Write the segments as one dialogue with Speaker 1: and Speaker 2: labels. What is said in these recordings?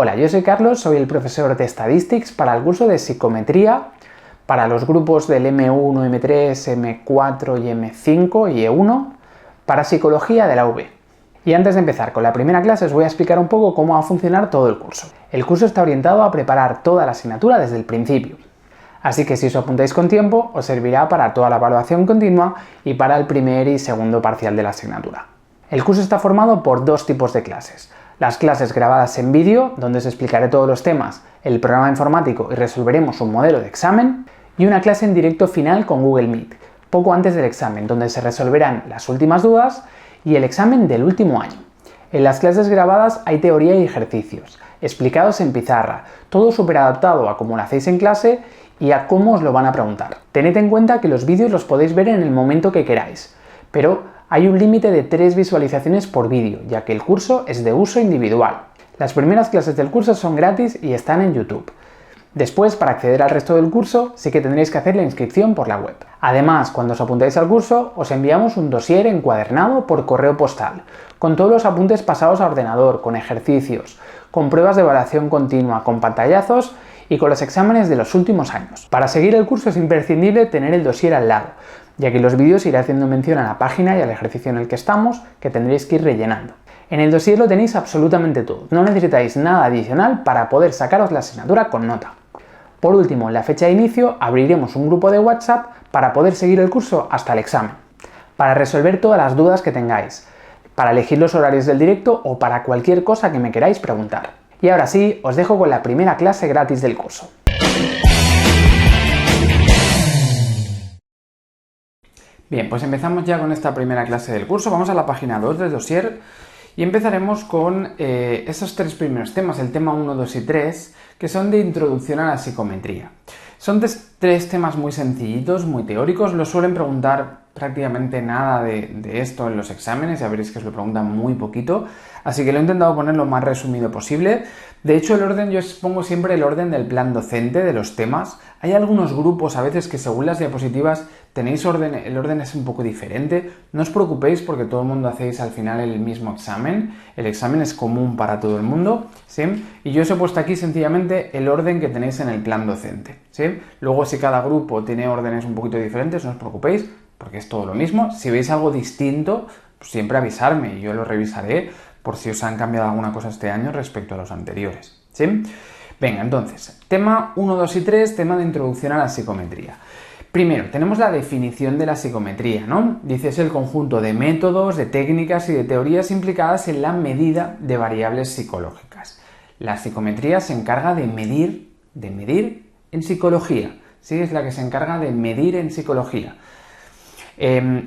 Speaker 1: Hola, yo soy Carlos, soy el profesor de Statistics para el curso de Psicometría para los grupos del M1, M3, M4 y M5 y E1 para Psicología de la UB. Y antes de empezar con la primera clase os voy a explicar un poco cómo va a funcionar todo el curso. El curso está orientado a preparar toda la asignatura desde el principio. Así que si os apuntáis con tiempo, os servirá para toda la evaluación continua y para el primer y segundo parcial de la asignatura. El curso está formado por dos tipos de clases. Las clases grabadas en vídeo, donde os explicaré todos los temas, el programa informático y resolveremos un modelo de examen, y una clase en directo final con Google Meet, poco antes del examen, donde se resolverán las últimas dudas y el examen del último año. En las clases grabadas hay teoría y ejercicios, explicados en pizarra, todo súper adaptado a cómo lo hacéis en clase y a cómo os lo van a preguntar. Tened en cuenta que los vídeos los podéis ver en el momento que queráis, pero hay un límite de 3 visualizaciones por vídeo, ya que el curso es de uso individual. Las primeras clases del curso son gratis y están en YouTube. Después, para acceder al resto del curso, sí que tendréis que hacer la inscripción por la web. Además, cuando os apuntáis al curso, os enviamos un dossier encuadernado por correo postal, con todos los apuntes pasados a ordenador, con ejercicios, con pruebas de evaluación continua, con pantallazos y con los exámenes de los últimos años. Para seguir el curso es imprescindible tener el dossier al lado, ya que los vídeos iré haciendo mención a la página y al ejercicio en el que estamos, que tendréis que ir rellenando. En el dossier lo tenéis absolutamente todo, no necesitáis nada adicional para poder sacaros la asignatura con nota. Por último, en la fecha de inicio abriremos un grupo de WhatsApp para poder seguir el curso hasta el examen, para resolver todas las dudas que tengáis, para elegir los horarios del directo o para cualquier cosa que me queráis preguntar. Y ahora sí, os dejo con la primera clase gratis del curso. Bien, pues empezamos ya con esta primera clase del curso. Vamos a la página 2 del dossier y empezaremos con esos 3 primeros temas, el tema 1, 2 y 3, que son de introducción a la psicometría. Son 3 temas muy sencillitos, muy teóricos, los suelen preguntar prácticamente nada de esto en los exámenes, ya veréis que os lo preguntan muy poquito, así que lo he intentado poner lo más resumido posible. De hecho, el orden, yo os pongo siempre el orden del plan docente de los temas. Hay algunos grupos a veces que según las diapositivas tenéis orden, el orden es un poco diferente. No os preocupéis porque todo el mundo hacéis al final el mismo examen. El examen es común para todo el mundo, ¿sí? Y yo os he puesto aquí sencillamente el orden que tenéis en el plan docente, ¿sí? Luego, si cada grupo tiene órdenes un poquito diferentes, no os preocupéis porque es todo lo mismo. Si veis algo distinto, pues siempre avisarme y yo lo revisaré por si os han cambiado alguna cosa este año respecto a los anteriores, ¿sí? Venga, entonces, tema 1, 2 y 3, tema de introducción a la psicometría. Primero, tenemos la definición de la psicometría, ¿no? Dice, es el conjunto de métodos, de técnicas y de teorías implicadas en la medida de variables psicológicas. La psicometría se encarga de medir en psicología, ¿sí? Es la que se encarga de medir en psicología.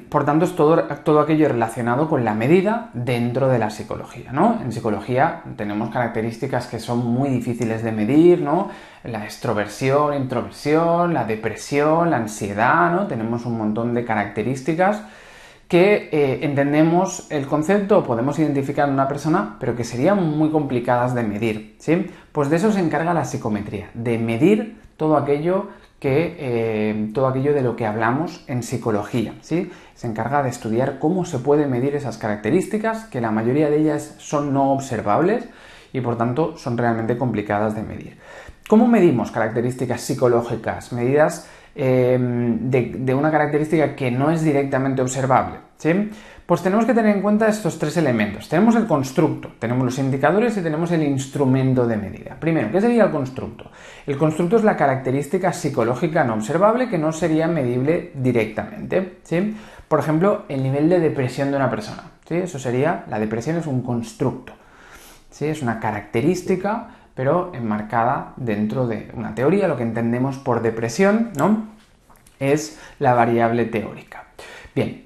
Speaker 1: Por tanto, es todo aquello relacionado con la medida dentro de la psicología, ¿no? En psicología tenemos características que son muy difíciles de medir, ¿no? La extroversión, introversión, la depresión, la ansiedad, ¿no? Tenemos un montón de características que entendemos el concepto, podemos identificar en una persona, pero que serían muy complicadas de medir, ¿sí? Pues de eso se encarga la psicometría, de medir todo aquello de lo que hablamos en psicología, ¿sí? Se encarga de estudiar cómo se puede medir esas características, que la mayoría de ellas son no observables y por tanto son realmente complicadas de medir. ¿Cómo medimos características psicológicas? Medidas de una característica que no es directamente observable, ¿sí? Pues tenemos que tener en cuenta estos 3 elementos. Tenemos el constructo, tenemos los indicadores y tenemos el instrumento de medida. Primero, ¿qué sería el constructo? El constructo es la característica psicológica no observable que no sería medible directamente, ¿sí? Por ejemplo, el nivel de depresión de una persona, ¿sí? Eso sería, la depresión es un constructo, ¿sí? Es una característica, pero enmarcada dentro de una teoría. Lo que entendemos por depresión, ¿no? Es la variable teórica. Bien.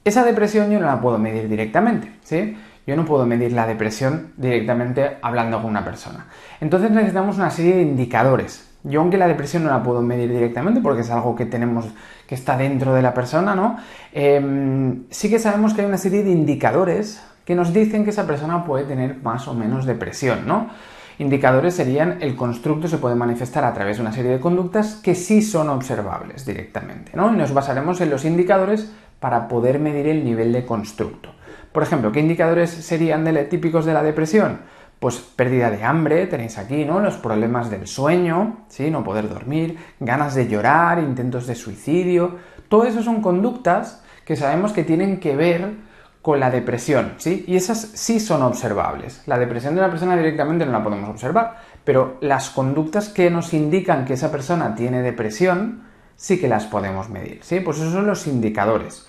Speaker 1: Esa depresión yo no la puedo medir directamente, ¿sí? Yo no puedo medir la depresión directamente hablando con una persona. Entonces necesitamos una serie de indicadores. Yo, aunque la depresión no la puedo medir directamente porque es algo que tenemos, que está dentro de la persona, ¿no? Sí que sabemos que hay una serie de indicadores que nos dicen que esa persona puede tener más o menos depresión, ¿no? Indicadores serían, el constructo se puede manifestar a través de una serie de conductas que sí son observables directamente, ¿no? Y nos basaremos en los indicadores para poder medir el nivel de constructo. Por ejemplo, ¿qué indicadores serían típicos de la depresión? Pues pérdida de hambre, tenéis aquí, ¿no? Los problemas del sueño, ¿sí? No poder dormir, ganas de llorar, intentos de suicidio. Todo eso son conductas que sabemos que tienen que ver con la depresión, ¿sí? Y esas sí son observables. La depresión de una persona directamente no la podemos observar, pero las conductas que nos indican que esa persona tiene depresión sí que las podemos medir, ¿sí? Pues esos son los indicadores.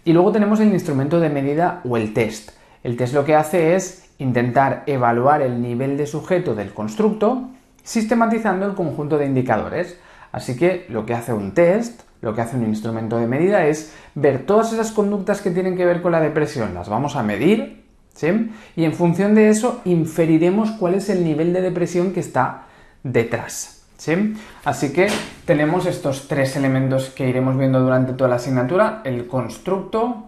Speaker 1: Y luego tenemos el instrumento de medida o el test. El test lo que hace es intentar evaluar el nivel de sujeto del constructo sistematizando el conjunto de indicadores. Así que lo que hace un test, lo que hace un instrumento de medida es ver todas esas conductas que tienen que ver con la depresión, las vamos a medir, ¿sí? Y en función de eso inferiremos cuál es el nivel de depresión que está detrás, ¿sí? Así que tenemos estos tres elementos que iremos viendo durante toda la asignatura: el constructo,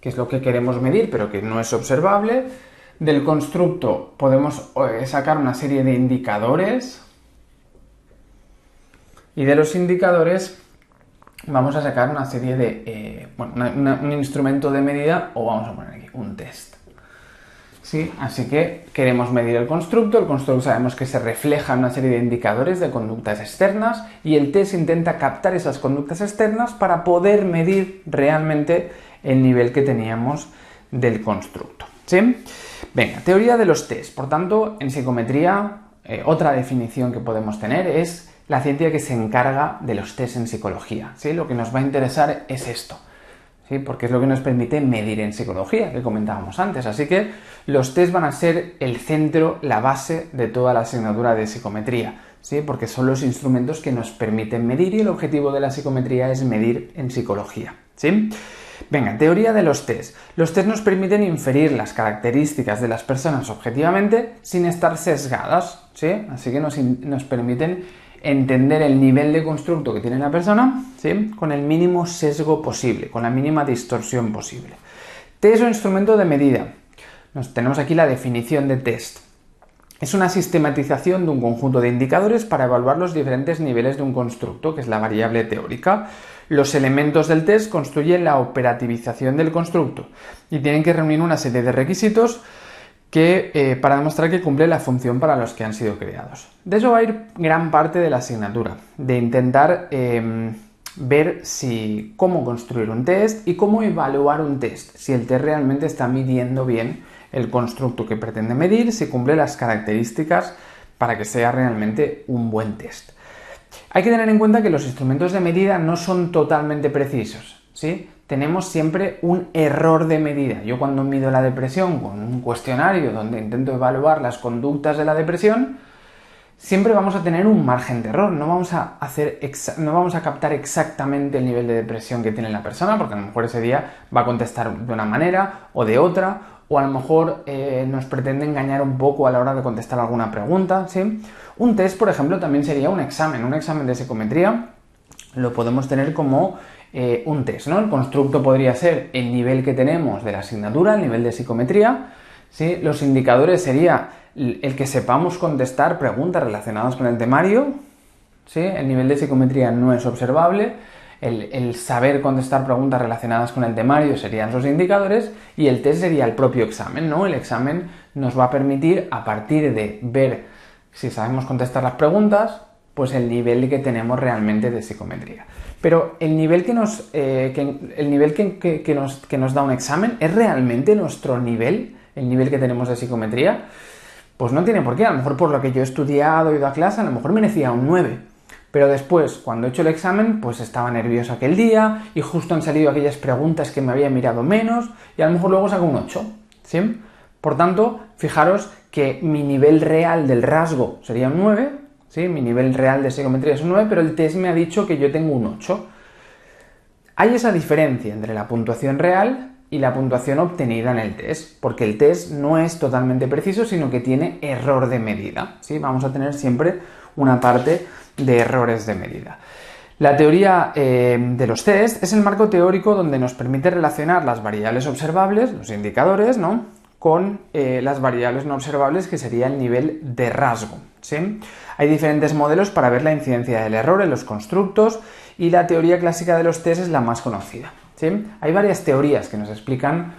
Speaker 1: que es lo que queremos medir pero que no es observable. Del constructo podemos sacar una serie de indicadores y de los indicadores vamos a sacar una serie de, un instrumento de medida, o vamos a poner aquí un test. ¿Sí? Así que queremos medir el constructo sabemos que se refleja en una serie de indicadores de conductas externas y el test intenta captar esas conductas externas para poder medir realmente el nivel que teníamos del constructo, ¿sí? Venga, teoría de los test. Por tanto, en psicometría, otra definición que podemos tener es la ciencia que se encarga de los test en psicología, ¿sí? Lo que nos va a interesar es esto, ¿sí? Porque es lo que nos permite medir en psicología, que comentábamos antes. Así que los test van a ser el centro, la base de toda la asignatura de psicometría, ¿sí? Porque son los instrumentos que nos permiten medir y el objetivo de la psicometría es medir en psicología, ¿sí? Venga, teoría de los test. Los test nos permiten inferir las características de las personas objetivamente sin estar sesgadas, ¿sí? Así que nos permiten entender el nivel de constructo que tiene la persona, ¿sí? Con el mínimo sesgo posible, con la mínima distorsión posible. Test o instrumento de medida. Tenemos aquí la definición de test. Es una sistematización de un conjunto de indicadores para evaluar los diferentes niveles de un constructo, que es la variable teórica. Los elementos del test construyen la operativización del constructo y tienen que reunir una serie de requisitos para demostrar que cumple la función para los que han sido creados. De eso va a ir gran parte de la asignatura, de intentar ver cómo construir un test y cómo evaluar un test, si el test realmente está midiendo bien el constructo que pretende medir, si cumple las características para que sea realmente un buen test. Hay que tener en cuenta que los instrumentos de medida no son totalmente precisos, ¿sí? Tenemos siempre un error de medida. Yo cuando mido la depresión con un cuestionario donde intento evaluar las conductas de la depresión, siempre vamos a tener un margen de error. No vamos a captar exactamente el nivel de depresión que tiene la persona, porque a lo mejor ese día va a contestar de una manera o de otra, o a lo mejor nos pretende engañar un poco a la hora de contestar alguna pregunta, ¿sí? Un test, por ejemplo, también sería un examen de psicometría. Lo podemos tener como un test, ¿no? El constructo podría ser el nivel que tenemos de la asignatura, el nivel de psicometría, ¿sí? Los indicadores sería el que sepamos contestar preguntas relacionadas con el temario, ¿sí? El nivel de psicometría no es observable. El saber contestar preguntas relacionadas con el temario serían los indicadores y el test sería el propio examen, ¿no? El examen nos va a permitir, a partir de ver si sabemos contestar las preguntas, pues el nivel que tenemos realmente de psicometría. Pero el nivel que nos da un examen, ¿es realmente nuestro nivel, el nivel que tenemos de psicometría? Pues no tiene por qué. A lo mejor por lo que yo he estudiado, he ido a clase, a lo mejor merecía un 9. Pero después, cuando he hecho el examen, pues estaba nervioso aquel día y justo han salido aquellas preguntas que me había mirado menos y a lo mejor luego saco un 8, ¿sí? Por tanto, fijaros que mi nivel real del rasgo sería un 9, ¿sí? Mi nivel real de psicometría es un 9, pero el test me ha dicho que yo tengo un 8. Hay esa diferencia entre la puntuación real y la puntuación obtenida en el test, porque el test no es totalmente preciso, sino que tiene error de medida, ¿sí? Vamos a tener siempre una parte de errores de medida. La teoría de los test es el marco teórico donde nos permite relacionar las variables observables, los indicadores, ¿no?, con las variables no observables, que sería el nivel de rasgo, ¿sí? Hay diferentes modelos para ver la incidencia del error en los constructos y la teoría clásica de los test es la más conocida, ¿sí? Hay varias teorías que nos explican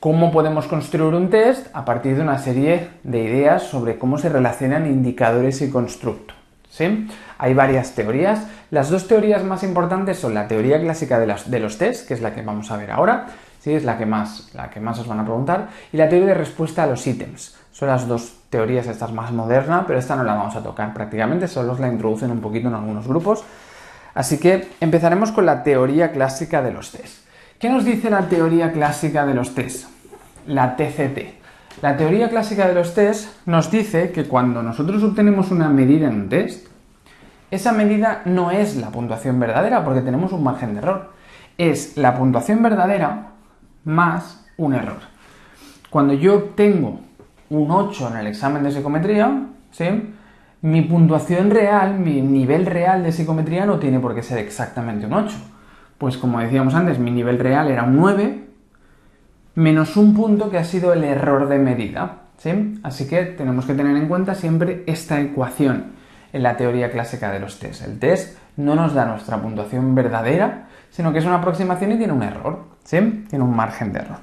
Speaker 1: ¿Cómo podemos construir un test? A partir de una serie de ideas sobre cómo se relacionan indicadores y constructo, ¿sí? Hay varias teorías. Las dos teorías más importantes son la teoría clásica de los tests, que es la que vamos a ver ahora, ¿sí? Es la que más os van a preguntar, y la teoría de respuesta a los ítems. Son las dos teorías, esta es más moderna, pero esta no la vamos a tocar prácticamente, solo os la introducen un poquito en algunos grupos. Así que empezaremos con la teoría clásica de los tests. ¿Qué nos dice la teoría clásica de los tests? La TCT. La teoría clásica de los tests nos dice que cuando nosotros obtenemos una medida en un test, esa medida no es la puntuación verdadera porque tenemos un margen de error. Es la puntuación verdadera más un error. Cuando yo obtengo un 8 en el examen de psicometría, ¿sí?, mi puntuación real, mi nivel real de psicometría no tiene por qué ser exactamente un 8. Pues como decíamos antes, mi nivel real era un 9 menos un punto que ha sido el error de medida, ¿sí? Así que tenemos que tener en cuenta siempre esta ecuación en la teoría clásica de los test. El test no nos da nuestra puntuación verdadera, sino que es una aproximación y tiene un error, ¿sí? Tiene un margen de error.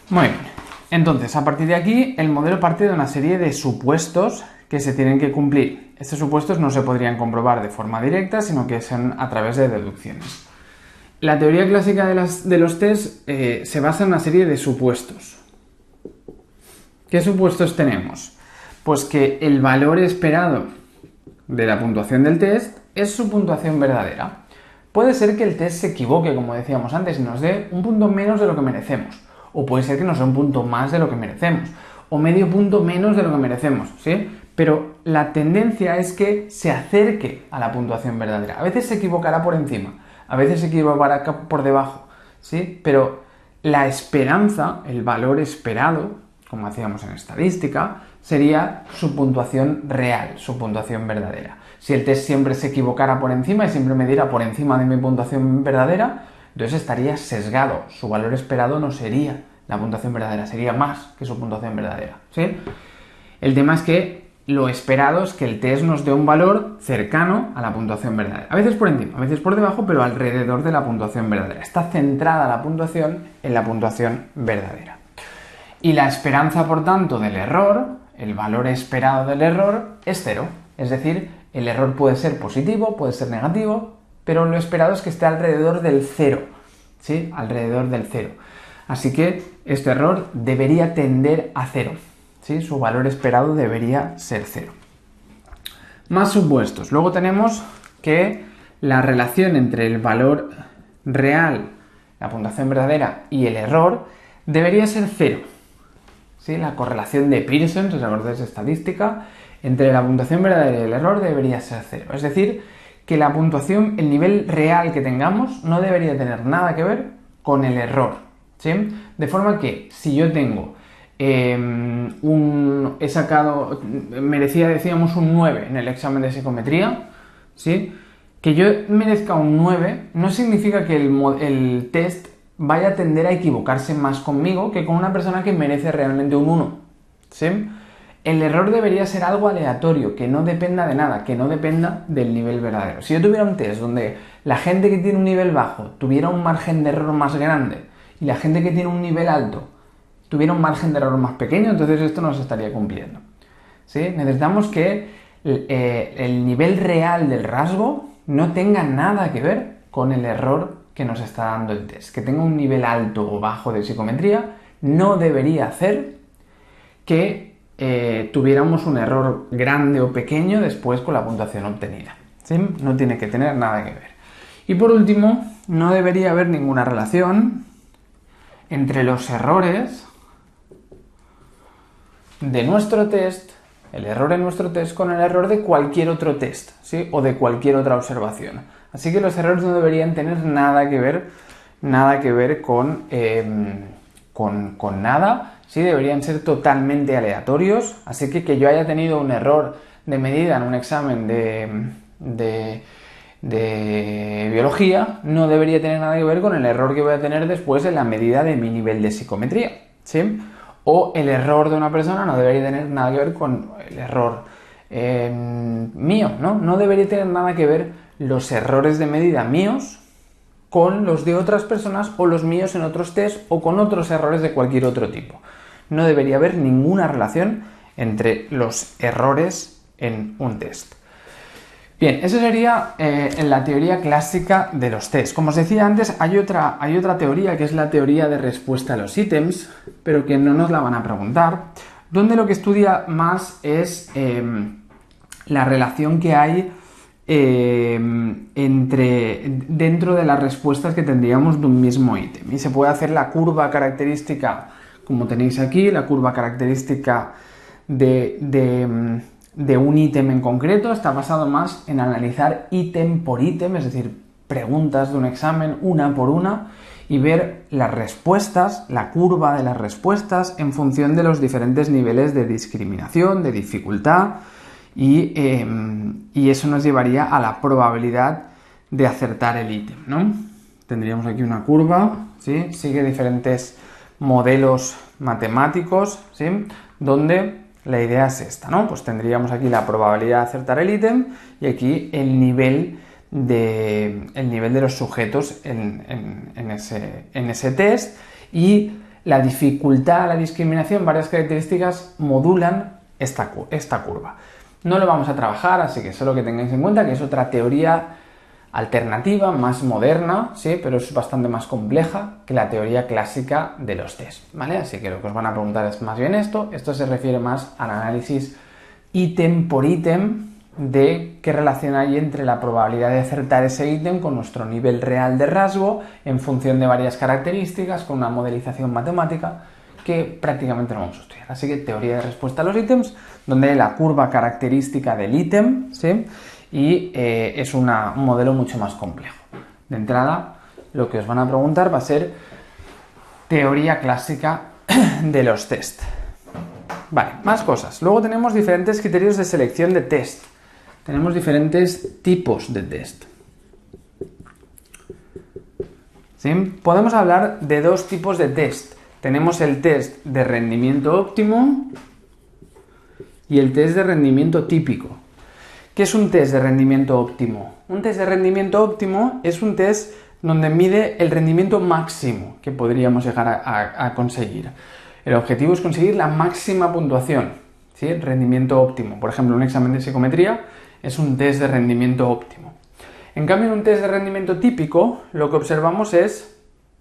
Speaker 1: Muy bien. Entonces, a partir de aquí, el modelo parte de una serie de supuestos que se tienen que cumplir. Estos supuestos no se podrían comprobar de forma directa, sino que son a través de deducciones. La teoría clásica de los test se basa en una serie de supuestos. ¿Qué supuestos tenemos? Pues que el valor esperado de la puntuación del test es su puntuación verdadera. Puede ser que el test se equivoque, como decíamos antes, y nos dé un punto menos de lo que merecemos. O puede ser que nos dé un punto más de lo que merecemos. O medio punto menos de lo que merecemos, ¿sí? Pero la tendencia es que se acerque a la puntuación verdadera. A veces se equivocará por encima, a veces se equivocará por debajo, ¿sí? Pero la esperanza, el valor esperado, como hacíamos en estadística, sería su puntuación real, su puntuación verdadera. Si el test siempre se equivocara por encima y siempre me diera por encima de mi puntuación verdadera, entonces estaría sesgado. Su valor esperado no sería la puntuación verdadera, sería más que su puntuación verdadera, ¿sí? El tema es que lo esperado es que el test nos dé un valor cercano a la puntuación verdadera. A veces por encima, a veces por debajo, pero alrededor de la puntuación verdadera. Está centrada la puntuación en la puntuación verdadera. Y la esperanza, por tanto, del error, el valor esperado del error, es 0. Es decir, el error puede ser positivo, puede ser negativo, pero lo esperado es que esté alrededor del 0, ¿sí? Alrededor del 0. Así que este error debería tender a 0, ¿sí? Su valor esperado debería ser 0. Más supuestos. Luego tenemos que la relación entre el valor real, la puntuación verdadera y el error debería ser 0. ¿Sí? La correlación de Pearson, si os acordáis de estadística, entre la puntuación verdadera y el error debería ser 0. Es decir, que la puntuación, el nivel real que tengamos, no debería tener nada que ver con el error, ¿sí? De forma que si yo tengo merecía, decíamos, un 9 en el examen de psicometría, ¿sí? Que yo merezca un 9 no significa que el test vaya a tender a equivocarse más conmigo que con una persona que merece realmente un 1, ¿sí? El error debería ser algo aleatorio, que no dependa de nada, que no dependa del nivel verdadero. Si yo tuviera un test donde la gente que tiene un nivel bajo tuviera un margen de error más grande y la gente que tiene un nivel alto tuviera un margen de error más pequeño, entonces esto no se estaría cumpliendo, ¿sí? Necesitamos que el nivel real del rasgo no tenga nada que ver con el error que nos está dando el test. Que tenga un nivel alto o bajo de psicometría no debería hacer que tuviéramos un error grande o pequeño después con la puntuación obtenida, ¿sí? No tiene que tener nada que ver. Y por último, no debería haber ninguna relación entre los errores de nuestro test, el error en nuestro test, con el error de cualquier otro test, ¿sí? O de cualquier otra observación. Así que los errores no deberían tener nada que ver con nada, ¿sí? Deberían ser totalmente aleatorios. Así que yo haya tenido un error de medida en un examen de biología no debería tener nada que ver con el error que voy a tener después en la medida de mi nivel de psicometría, ¿sí? O el error de una persona no debería tener nada que ver con el error mío, ¿no? No debería tener nada que ver los errores de medida míos con los de otras personas o los míos en otros test o con otros errores de cualquier otro tipo. No debería haber ninguna relación entre los errores en un test. Bien, eso sería en la teoría clásica de los tests. Como os decía antes, hay otra teoría que es la teoría de respuesta a los ítems, pero que no nos la van a preguntar, donde lo que estudia más es la relación que hay dentro de las respuestas que tendríamos de un mismo ítem. Y se puede hacer la curva característica, como tenéis aquí, la curva característica de un ítem en concreto. Está basado más en analizar ítem por ítem, es decir, preguntas de un examen una por una y ver las respuestas, la curva de las respuestas en función de los diferentes niveles de discriminación, de dificultad y eso nos llevaría a la probabilidad de acertar el ítem, ¿no? Tendríamos aquí una curva, ¿sí? Sigue diferentes modelos matemáticos, ¿sí? Donde la idea es esta, ¿no? Pues tendríamos aquí la probabilidad de acertar el ítem y aquí el nivel de los sujetos en ese test y la dificultad, la discriminación, varias características modulan esta curva. No lo vamos a trabajar, así que solo que tengáis en cuenta que es otra teoría alternativa, más moderna, sí, pero es bastante más compleja que la teoría clásica de los test, ¿vale? Así que lo que os van a preguntar es más bien esto se refiere más al análisis ítem por ítem de qué relación hay entre la probabilidad de acertar ese ítem con nuestro nivel real de rasgo en función de varias características, con una modelización matemática que prácticamente no vamos a estudiar. Así que teoría de respuesta a los ítems, donde hay la curva característica del ítem, ¿sí? Y es un modelo mucho más complejo. De entrada, lo que os van a preguntar va a ser teoría clásica de los test. Vale, más cosas. Luego tenemos diferentes criterios de selección de test. Tenemos diferentes tipos de test. ¿Sí? Podemos hablar de dos tipos de test. Tenemos el test de rendimiento óptimo y el test de rendimiento típico. ¿Qué es un test de rendimiento óptimo? Un test de rendimiento óptimo es un test donde mide el rendimiento máximo que podríamos llegar a conseguir. El objetivo es conseguir la máxima puntuación, ¿sí? Rendimiento óptimo. Por ejemplo, un examen de psicometría es un test de rendimiento óptimo. En cambio, en un test de rendimiento típico, lo que observamos es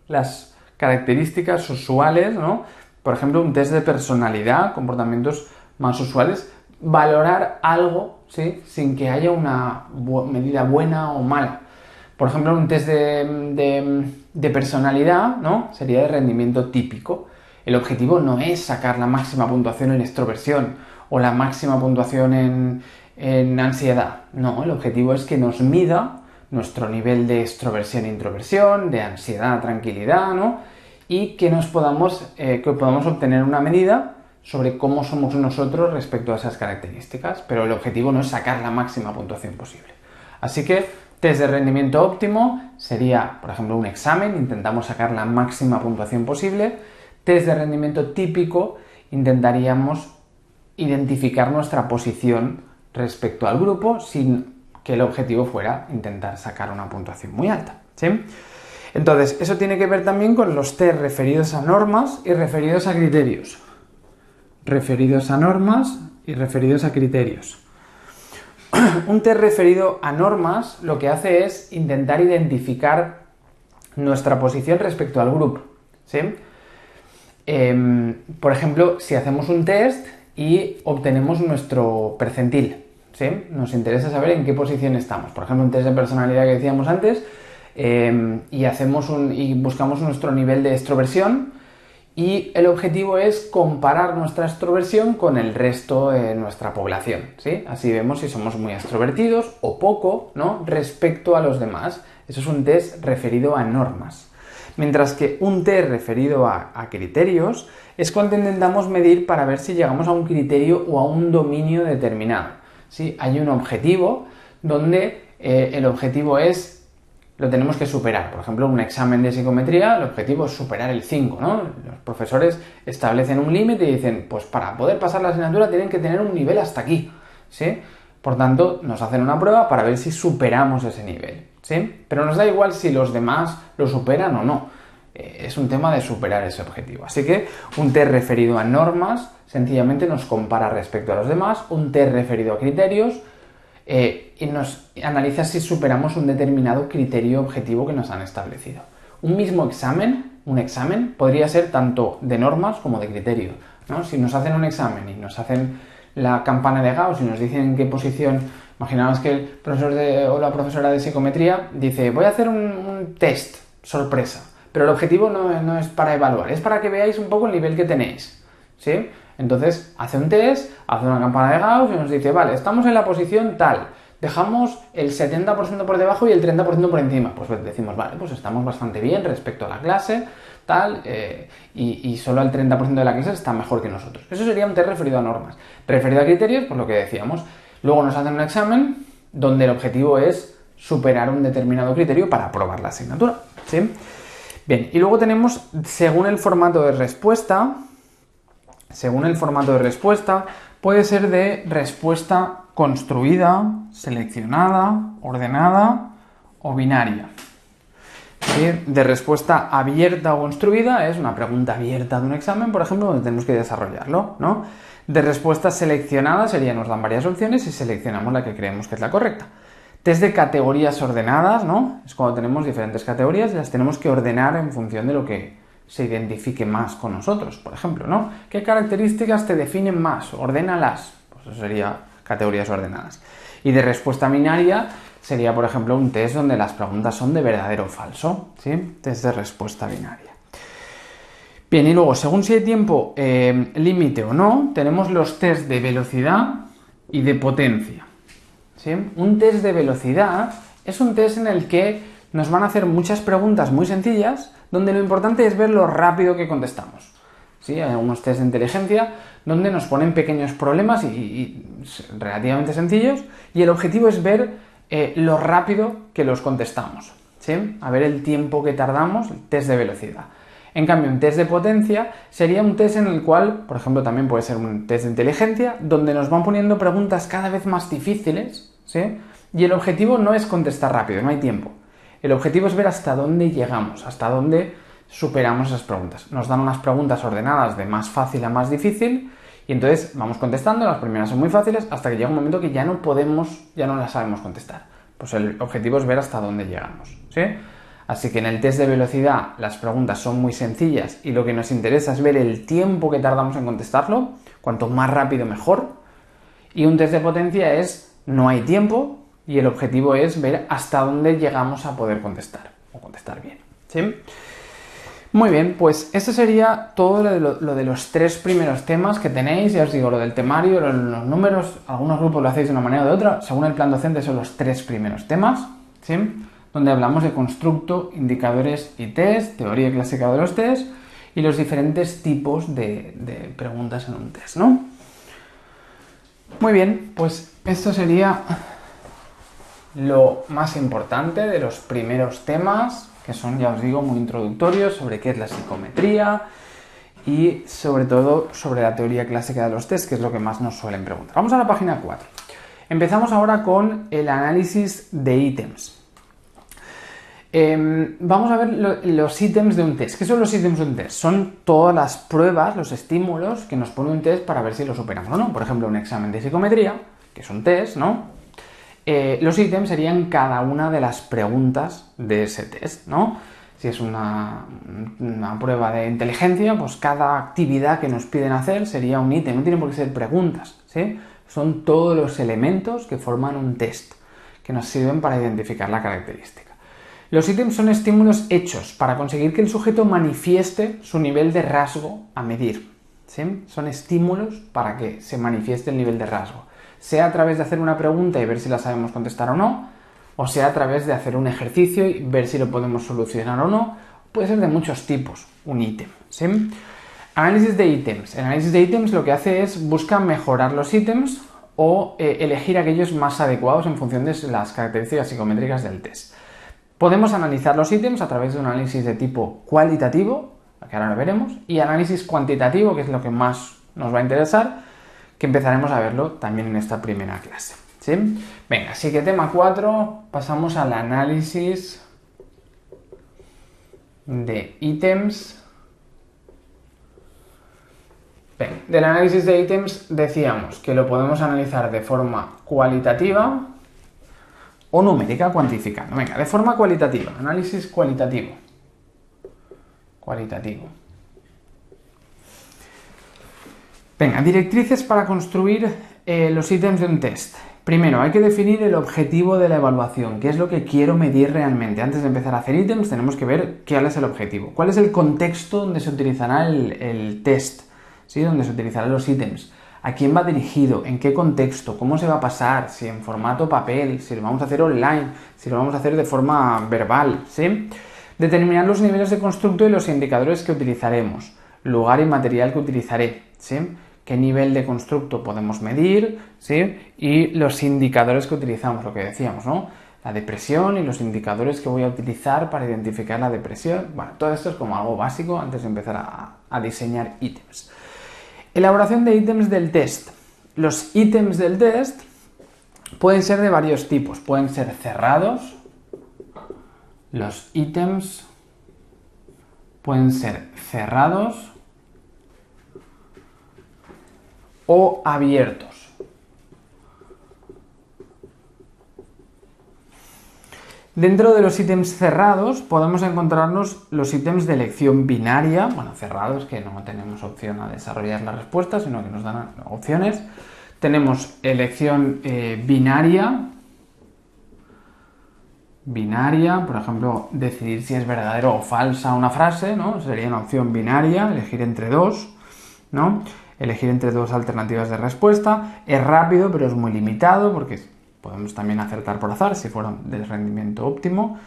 Speaker 1: las características usuales, ¿no? Por ejemplo, un test de personalidad, comportamientos más usuales, valorar algo, ¿sí? Sin que haya una medida buena o mala. Por ejemplo, un test de personalidad, ¿no? Sería de rendimiento típico. El objetivo no es sacar la máxima puntuación en extroversión o la máxima puntuación en ansiedad. No, el objetivo es que nos mida nuestro nivel de extroversión e introversión, de ansiedad, tranquilidad, ¿no? Y que podamos obtener una medida sobre cómo somos nosotros respecto a esas características, pero el objetivo no es sacar la máxima puntuación posible. Así que test de rendimiento óptimo sería, por ejemplo, un examen, intentamos sacar la máxima puntuación posible. Test de rendimiento típico, intentaríamos identificar nuestra posición respecto al grupo sin que el objetivo fuera intentar sacar una puntuación muy alta, ¿sí? Entonces, eso tiene que ver también con los test referidos a normas y referidos a criterios. Referidos a normas y referidos a criterios. Un test referido a normas lo que hace es intentar identificar nuestra posición respecto al grupo, ¿sí? Por ejemplo, si hacemos un test y obtenemos nuestro percentil, ¿sí? Nos interesa saber en qué posición estamos. Por ejemplo, un test de personalidad que decíamos antes, y buscamos nuestro nivel de extroversión y el objetivo es comparar nuestra extroversión con el resto de nuestra población, ¿sí? Así vemos si somos muy extrovertidos o poco, ¿no? Respecto a los demás. Eso es un test referido a normas. Mientras que un test referido a criterios es cuando intentamos medir para ver si llegamos a un criterio o a un dominio determinado, ¿sí? Hay un objetivo donde el objetivo lo tenemos que superar. Por ejemplo, un examen de psicometría, el objetivo es superar el 5, ¿no? Los profesores establecen un límite y dicen, pues para poder pasar la asignatura tienen que tener un nivel hasta aquí, ¿sí? Por tanto, nos hacen una prueba para ver si superamos ese nivel. ¿sí? Pero nos da igual si los demás lo superan o no. Es un tema de superar ese objetivo. Así que un test referido a normas sencillamente nos compara respecto a los demás, un test referido a criterios y nos analiza si superamos un determinado criterio objetivo que nos han establecido. Un mismo examen, un examen, podría ser tanto de normas como de criterio, ¿no? Si nos hacen un examen y nos hacen la campana de Gauss y nos dicen en qué posición, imaginaos que el profesor o la profesora de psicometría dice, voy a hacer un test sorpresa, pero el objetivo no es para evaluar, es para que veáis un poco el nivel que tenéis, ¿sí? Entonces hace un test, hace una campana de Gauss y nos dice, vale, estamos en la posición tal, dejamos el 70% por debajo y el 30% por encima. Pues decimos, vale, pues estamos bastante bien respecto a la clase, tal, y solo el 30% de la clase está mejor que nosotros. Eso sería un test referido a normas. Referido a criterios, pues lo que decíamos. Luego nos hacen un examen donde el objetivo es superar un determinado criterio para aprobar la asignatura, ¿sí? Bien, y luego tenemos, según el formato de respuesta, puede ser de respuesta construida, seleccionada, ordenada o binaria. ¿Sí? De respuesta abierta o construida es una pregunta abierta de un examen, por ejemplo, donde tenemos que desarrollarlo, ¿no? De respuesta seleccionada nos dan varias opciones y seleccionamos la que creemos que es la correcta. Test de categorías ordenadas, ¿no? Es cuando tenemos diferentes categorías y las tenemos que ordenar en función de lo que se identifique más con nosotros, por ejemplo, ¿no? ¿Qué características te definen más? Ordénalas. Pues eso sería categorías ordenadas. Y de respuesta binaria sería, por ejemplo, un test donde las preguntas son de verdadero o falso, ¿sí? Test de respuesta binaria. Bien, y luego, según si hay tiempo límite o no, tenemos los test de velocidad y de potencia, ¿sí? Un test de velocidad es un test en el que nos van a hacer muchas preguntas muy sencillas, donde lo importante es ver lo rápido que contestamos. ¿Sí? Hay algunos test de inteligencia donde nos ponen pequeños problemas y relativamente sencillos, y el objetivo es ver lo rápido que los contestamos, ¿sí? A ver el tiempo que tardamos, el test de velocidad. En cambio, un test de potencia sería un test en el cual, por ejemplo, también puede ser un test de inteligencia, donde nos van poniendo preguntas cada vez más difíciles, ¿sí? Y el objetivo no es contestar rápido, no hay tiempo. El objetivo es ver hasta dónde llegamos, hasta dónde superamos esas preguntas. Nos dan unas preguntas ordenadas de más fácil a más difícil y entonces vamos contestando, las primeras son muy fáciles hasta que llega un momento que ya no las sabemos contestar. Pues el objetivo es ver hasta dónde llegamos, ¿sí? Así que en el test de velocidad las preguntas son muy sencillas y lo que nos interesa es ver el tiempo que tardamos en contestarlo, cuanto más rápido mejor. Y un test de potencia es no hay tiempo y el objetivo es ver hasta dónde llegamos a poder contestar o contestar bien, ¿sí? Muy bien, pues eso sería todo lo de los tres primeros temas que tenéis. Ya os digo, lo del temario, los números, algunos grupos lo hacéis de una manera o de otra. Según el plan docente son los tres primeros temas, ¿sí? Donde hablamos de constructo, indicadores y test, teoría clásica de los test y los diferentes tipos de preguntas en un test, ¿no? Muy bien, pues esto sería lo más importante de los primeros temas, que son, ya os digo, muy introductorios sobre qué es la psicometría y sobre todo sobre la teoría clásica de los test, que es lo que más nos suelen preguntar. Vamos a la página 4. Empezamos ahora con el análisis de ítems. Vamos a ver los ítems de un test. ¿Qué son los ítems de un test? Son todas las pruebas, los estímulos que nos pone un test para ver si lo superamos o no. Por ejemplo, un examen de psicometría, que es un test, ¿no? Los ítems serían cada una de las preguntas de ese test, ¿no? Si es una prueba de inteligencia, pues cada actividad que nos piden hacer sería un ítem, no tienen por qué ser preguntas, ¿sí? Son todos los elementos que forman un test, que nos sirven para identificar la característica. Los ítems son estímulos hechos para conseguir que el sujeto manifieste su nivel de rasgo a medir, ¿sí? Son estímulos para que se manifieste el nivel de rasgo, sea a través de hacer una pregunta y ver si la sabemos contestar o no, o sea a través de hacer un ejercicio y ver si lo podemos solucionar o no. Puede ser de muchos tipos, un ítem, ¿sí? Análisis de ítems. El análisis de ítems lo que hace es busca mejorar los ítems o elegir aquellos más adecuados en función de las características psicométricas del test. Podemos analizar los ítems a través de un análisis de tipo cualitativo, que ahora lo veremos, y análisis cuantitativo, que es lo que más nos va a interesar, que empezaremos a verlo también en esta primera clase, ¿sí? Venga, así que tema 4, pasamos al análisis de ítems. Bien, del análisis de ítems decíamos que lo podemos analizar de forma cualitativa o numérica, cuantificando. Venga, de forma cualitativa, análisis cualitativo. Venga, directrices para construir los ítems de un test. Primero, hay que definir el objetivo de la evaluación, qué es lo que quiero medir realmente. Antes de empezar a hacer ítems tenemos que ver cuál es el objetivo, cuál es el contexto donde se utilizará el test, ¿sí? Donde se utilizarán los ítems, a quién va dirigido, en qué contexto, cómo se va a pasar, si en formato papel, si lo vamos a hacer online, si lo vamos a hacer de forma verbal, ¿sí? Determinar los niveles de constructo y los indicadores que utilizaremos, lugar y material que utilizaré, ¿sí? Qué nivel de constructo podemos medir, ¿sí? Y los indicadores que utilizamos, lo que decíamos, ¿no? La depresión y los indicadores que voy a utilizar para identificar la depresión. Bueno, todo esto es como algo básico antes de empezar a diseñar ítems. Elaboración de ítems del test. Los ítems del test pueden ser de varios tipos. Pueden ser cerrados. Los ítems pueden ser cerrados o abiertos. Dentro de los ítems cerrados podemos encontrarnos los ítems de elección binaria, bueno, cerrados, que no tenemos opción a desarrollar la respuesta, sino que nos dan opciones. Tenemos elección binaria, por ejemplo, decidir si es verdadero o falsa una frase, ¿no? Sería una opción binaria, elegir entre dos, ¿no? Elegir entre dos alternativas de respuesta. Es rápido, pero es muy limitado porque podemos también acertar por azar si fueran de rendimiento óptimo.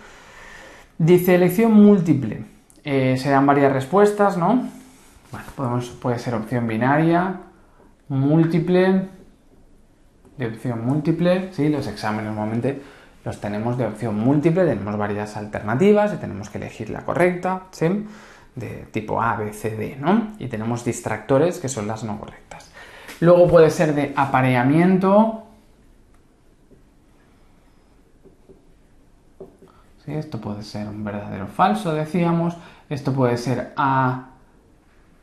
Speaker 1: Dice elección múltiple. Se dan varias respuestas, ¿no? Bueno, puede ser opción binaria, múltiple, de opción múltiple. Sí, los exámenes normalmente los tenemos de opción múltiple, tenemos varias alternativas y tenemos que elegir la correcta, ¿sí? De tipo A, B, C, D, ¿no? Y tenemos distractores que son las no correctas. Luego puede ser de apareamiento. ¿Sí? Esto puede ser un verdadero o falso, decíamos. Esto puede ser A,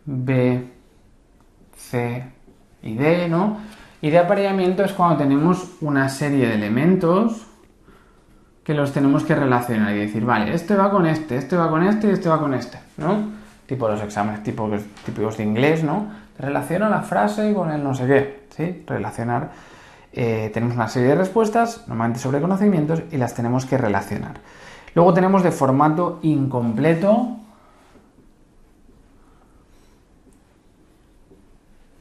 Speaker 1: B, C y D, ¿no? Y de apareamiento es cuando tenemos una serie de elementos que los tenemos que relacionar y decir, vale, este va con este va con este y este va con este, ¿no? Tipo los exámenes típicos de inglés, ¿no? Relaciona la frase con el no sé qué, ¿sí? Relacionar. Tenemos una serie de respuestas, normalmente sobre conocimientos, y las tenemos que relacionar. Luego tenemos de formato incompleto.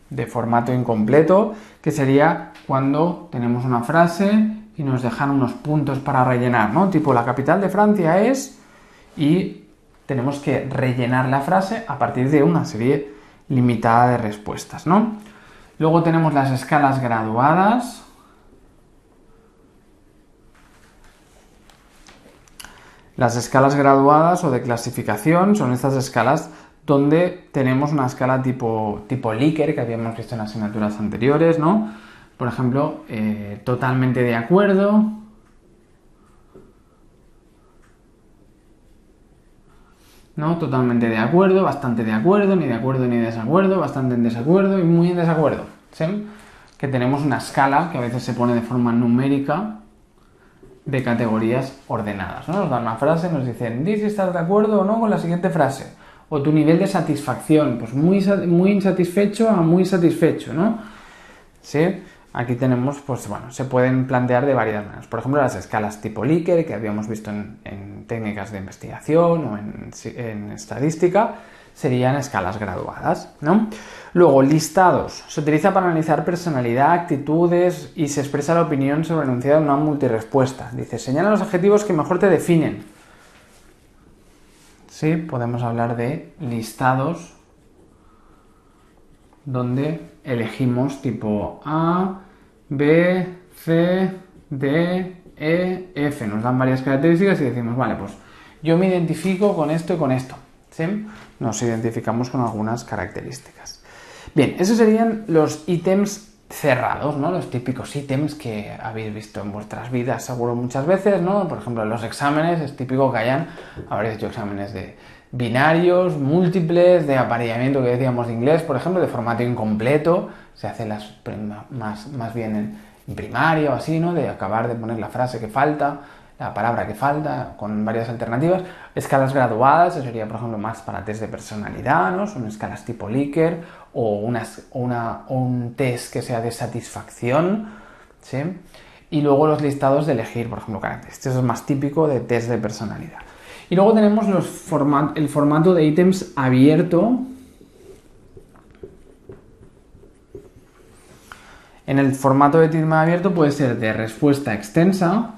Speaker 1: De formato incompleto, que sería cuando tenemos una frase y nos dejan unos puntos para rellenar, ¿no? Tipo, la capital de Francia es... y tenemos que rellenar la frase a partir de una serie limitada de respuestas, ¿no? Luego tenemos las escalas graduadas. Las escalas graduadas o de clasificación son estas escalas donde tenemos una escala tipo Likert que habíamos visto en asignaturas anteriores, ¿no? Por ejemplo, totalmente de acuerdo, ¿no? Totalmente de acuerdo, bastante de acuerdo ni desacuerdo, bastante en desacuerdo y muy en desacuerdo, ¿sí? Que tenemos una escala que a veces se pone de forma numérica de categorías ordenadas, ¿no? Nos dan una frase, nos dicen, di si estás de acuerdo o no con la siguiente frase. O tu nivel de satisfacción, pues muy insatisfecho a muy satisfecho, ¿no? ¿Sí? Aquí tenemos, pues bueno, se pueden plantear de varias maneras. Por ejemplo, las escalas tipo Likert, que habíamos visto en técnicas de investigación o en estadística, serían escalas graduadas, ¿no? Luego, listados. Se utiliza para analizar personalidad, actitudes y se expresa la opinión sobre el enunciado en una multirespuesta. Dice, señala los adjetivos que mejor te definen. Sí, podemos hablar de listados donde elegimos tipo A, B, C, D, E, F. Nos dan varias características y decimos, vale, pues yo me identifico con esto y con esto, ¿sí? Nos identificamos con algunas características. Bien, esos serían los ítems cerrados, ¿no? Los típicos ítems que habéis visto en vuestras vidas seguro muchas veces, ¿no? Por ejemplo, en los exámenes es típico que habréis hecho exámenes de binarios, múltiples, de apareamiento que decíamos de inglés, por ejemplo, de formato incompleto, se hace más bien en primaria o así, ¿no? De acabar de poner la frase que falta, la palabra que falta, con varias alternativas. Escalas graduadas, eso sería, por ejemplo, más para test de personalidad, ¿no? Son escalas tipo Likert o un test que sea de satisfacción, ¿sí? Y luego los listados de elegir, por ejemplo, caracteres. Esto es más típico de test de personalidad. Y luego tenemos el formato de ítems abierto. En el formato de ítem abierto puede ser de respuesta extensa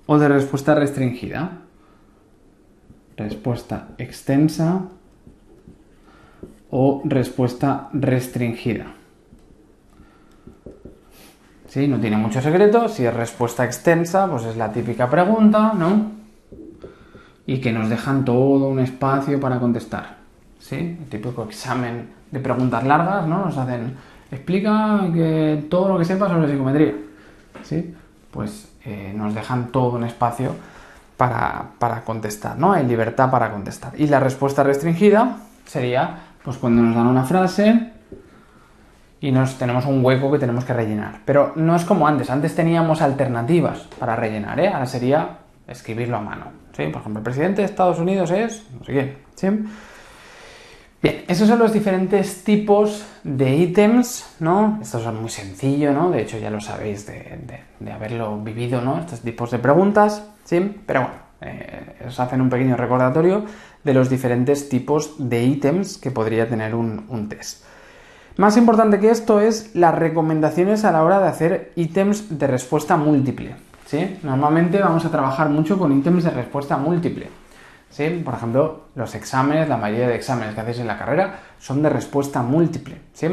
Speaker 1: o de respuesta restringida. Respuesta extensa o respuesta restringida. ¿Sí? No tiene mucho secreto. Si es respuesta extensa, pues es la típica pregunta, ¿no? Y que nos dejan todo un espacio para contestar. ¿Sí? El típico examen de preguntas largas, ¿no? Nos hacen, explica que todo lo que sepas sobre psicometría. ¿Sí? Pues nos dejan todo un espacio para contestar, ¿no? Hay libertad para contestar. Y la respuesta restringida sería, pues cuando nos dan una frase y tenemos un hueco que tenemos que rellenar. Pero no es como antes. Antes teníamos alternativas para rellenar, ¿eh? Ahora sería escribirlo a mano, ¿sí? Por ejemplo, el presidente de Estados Unidos es no sé quién, ¿sí? Bien, esos son los diferentes tipos de ítems, ¿no? Estos son muy sencillos, ¿no? De hecho, ya lo sabéis de haberlo vivido, ¿no? Estos tipos de preguntas, ¿sí? Pero bueno, os hacen un pequeño recordatorio de los diferentes tipos de ítems que podría tener un test. Más importante que esto es las recomendaciones a la hora de hacer ítems de respuesta múltiple, ¿sí? Normalmente vamos a trabajar mucho con ítems de respuesta múltiple, ¿sí? Por ejemplo, los exámenes, la mayoría de exámenes que hacéis en la carrera son de respuesta múltiple, ¿sí?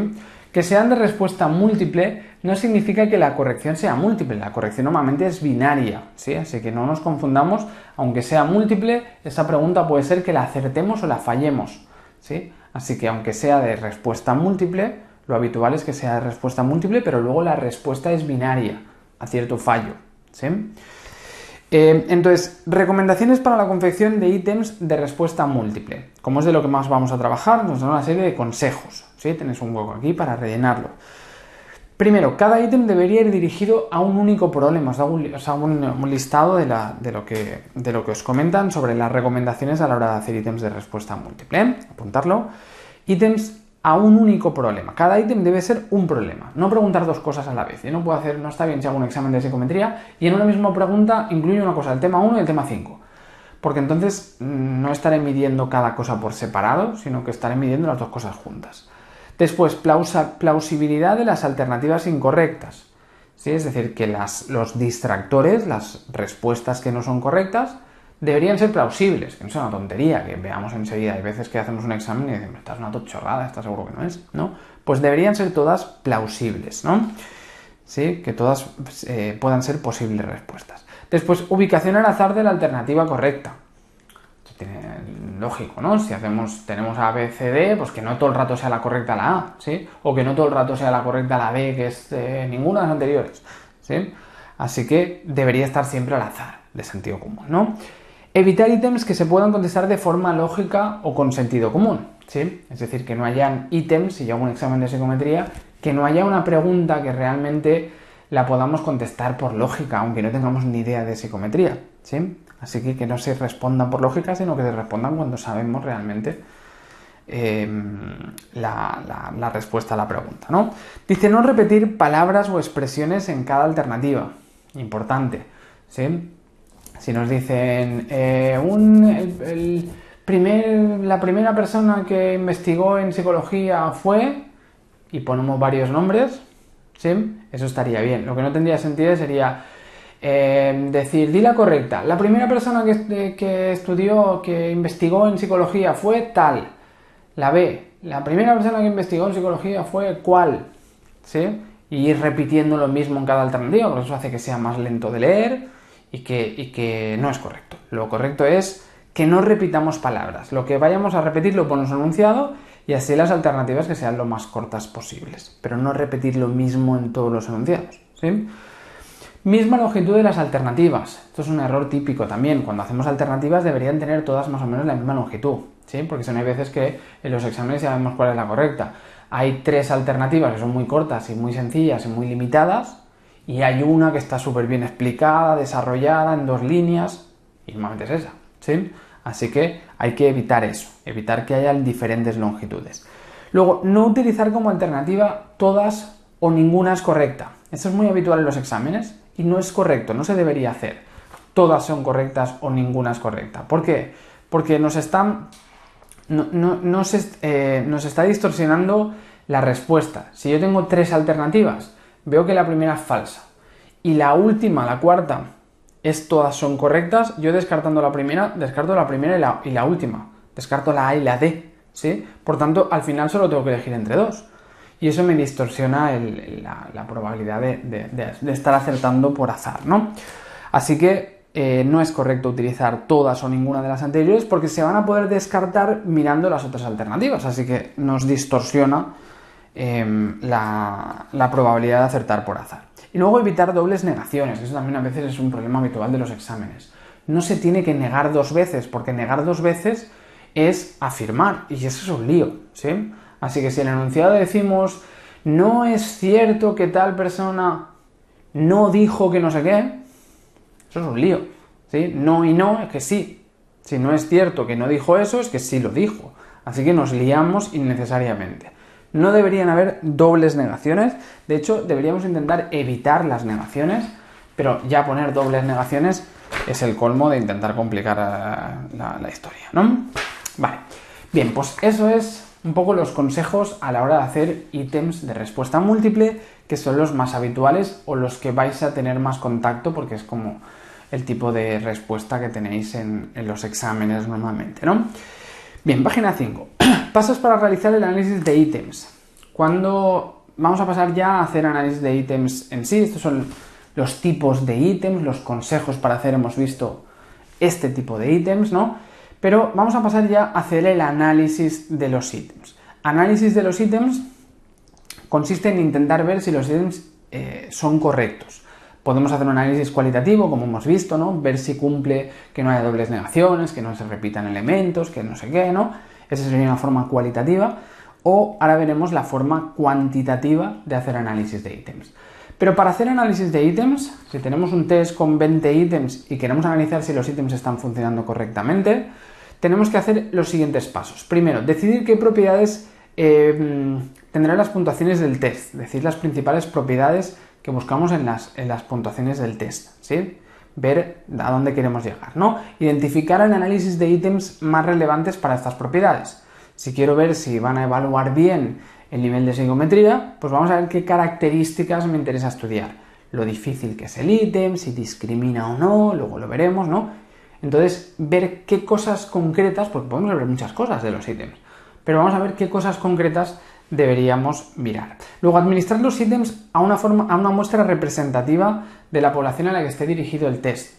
Speaker 1: Que sean de respuesta múltiple no significa que la corrección sea múltiple, la corrección normalmente es binaria, ¿sí? Así que no nos confundamos, aunque sea múltiple, esa pregunta puede ser que la acertemos o la fallemos, ¿sí? Así que aunque sea de respuesta múltiple, lo habitual es que sea de respuesta múltiple, pero luego la respuesta es binaria, acierto o fallo, ¿sí? Entonces, recomendaciones para la confección de ítems de respuesta múltiple. Como es de lo que más vamos a trabajar, nos dan una serie de consejos, ¿sí? Tenéis un hueco aquí para rellenarlo. Primero, cada ítem debería ir dirigido a un único problema. Os hago un listado de lo que os comentan sobre las recomendaciones a la hora de hacer ítems de respuesta múltiple, ¿eh? Apuntarlo. Ítems a un único problema. Cada ítem debe ser un problema. No preguntar dos cosas a la vez. Yo no está bien si hago un examen de psicometría y en una misma pregunta incluyo una cosa, el tema 1 y el tema 5. Porque entonces no estaré midiendo cada cosa por separado, sino que estaré midiendo las dos cosas juntas. Después, plausibilidad de las alternativas incorrectas. ¿Sí? Es decir, que los distractores, las respuestas que no son correctas, deberían ser plausibles, que no sea una tontería, que veamos enseguida. Hay veces que hacemos un examen y decimos, esta es una chorrada, esta seguro que no es, ¿no? Pues deberían ser todas plausibles, ¿no? ¿Sí? Que todas puedan ser posibles respuestas. Después, ubicación al azar de la alternativa correcta. Esto tiene lógico, ¿no? Si tenemos A, B, C, D, pues que no todo el rato sea la correcta la A, ¿sí? O que no todo el rato sea la correcta la B, que es ninguna de las anteriores, ¿sí? Así que debería estar siempre al azar, de sentido común, ¿no? Evitar ítems que se puedan contestar de forma lógica o con sentido común, ¿sí? Es decir, que no hayan ítems, si yo hago un examen de psicometría, que no haya una pregunta que realmente la podamos contestar por lógica, aunque no tengamos ni idea de psicometría, ¿sí? Así que no se respondan por lógica, sino que se respondan cuando sabemos realmente la respuesta a la pregunta, ¿no? Dice, no repetir palabras o expresiones en cada alternativa. Importante, ¿sí? Si nos dicen la primera persona que investigó en psicología fue, y ponemos varios nombres, ¿sí? Eso estaría bien. Lo que no tendría sentido sería decir, di la correcta. La primera persona que investigó en psicología fue tal. La B, la primera persona que investigó en psicología fue cuál, ¿sí? Y ir repitiendo lo mismo en cada alternativa, porque eso hace que sea más lento de leer y que no es correcto. Lo correcto es que no repitamos palabras. Lo que vayamos a repetir lo ponemos enunciado y así las alternativas que sean lo más cortas posibles, pero no repetir lo mismo en todos los enunciados, ¿sí? Misma longitud de las alternativas. Esto es un error típico también. Cuando hacemos alternativas deberían tener todas más o menos la misma longitud, ¿sí? Porque son hay veces que en los exámenes ya vemos cuál es la correcta. Hay 3 alternativas que son muy cortas y muy sencillas y muy limitadas, y hay una que está súper bien explicada, desarrollada en 2 líneas, y normalmente es esa, ¿sí? Así que hay que evitar eso, evitar que haya diferentes longitudes. Luego, no utilizar como alternativa todas o ninguna es correcta. Esto es muy habitual en los exámenes y no es correcto, no se debería hacer. Todas son correctas o ninguna es correcta. ¿Por qué? Porque nos está distorsionando la respuesta. Si yo tengo 3 alternativas, veo que la primera es falsa y la última, la cuarta, todas son correctas, yo descarto la primera y la última. Descarto la A y la D, ¿sí? Por tanto, al final solo tengo que elegir entre 2. Y eso me distorsiona la probabilidad de estar acertando por azar, ¿no? Así que no es correcto utilizar todas o ninguna de las anteriores porque se van a poder descartar mirando las otras alternativas. Así que nos distorsiona la probabilidad de acertar por azar. Y luego evitar dobles negaciones, eso también a veces es un problema habitual de los exámenes. No se tiene que negar 2 veces, porque negar 2 veces es afirmar, y eso es un lío, ¿sí? Así que si en el enunciado decimos, no es cierto que tal persona no dijo que no sé qué, eso es un lío, ¿sí? No y no es que sí. Si no es cierto que no dijo eso, es que sí lo dijo. Así que nos liamos innecesariamente. No deberían haber dobles negaciones, de hecho deberíamos intentar evitar las negaciones, pero ya poner dobles negaciones es el colmo de intentar complicar la historia, ¿no? Vale, bien, pues eso es un poco los consejos a la hora de hacer ítems de respuesta múltiple, que son los más habituales o los que vais a tener más contacto, porque es como el tipo de respuesta que tenéis en los exámenes normalmente, ¿no? Bien, página 5. Pasos para realizar el análisis de ítems. Vamos a pasar ya a hacer análisis de ítems en sí. Estos son los tipos de ítems, los consejos para hacer. Hemos visto este tipo de ítems, ¿no? Pero vamos a pasar ya a hacer el análisis de los ítems. Análisis de los ítems consiste en intentar ver si los ítems son correctos. Podemos hacer un análisis cualitativo, como hemos visto, ¿no? Ver si cumple que no haya dobles negaciones, que no se repitan elementos, que no sé qué, ¿no? Esa sería una forma cualitativa. O ahora veremos la forma cuantitativa de hacer análisis de ítems. Pero para hacer análisis de ítems, si tenemos un test con 20 ítems y queremos analizar si los ítems están funcionando correctamente, tenemos que hacer los siguientes pasos. Primero, decidir qué propiedades tendrán las puntuaciones del test, es decir, las principales propiedades que buscamos en las puntuaciones del test, ¿sí? Ver a dónde queremos llegar, ¿no? Identificar el análisis de ítems más relevantes para estas propiedades. Si quiero ver si van a evaluar bien el nivel de psicometría, pues vamos a ver qué características me interesa estudiar. Lo difícil que es el ítem, si discrimina o no, luego lo veremos, ¿no? Entonces, ver qué cosas concretas, porque podemos ver muchas cosas de los ítems, pero vamos a ver qué cosas concretas deberíamos mirar. Luego, administrar los ítems a una muestra representativa de la población a la que esté dirigido el test.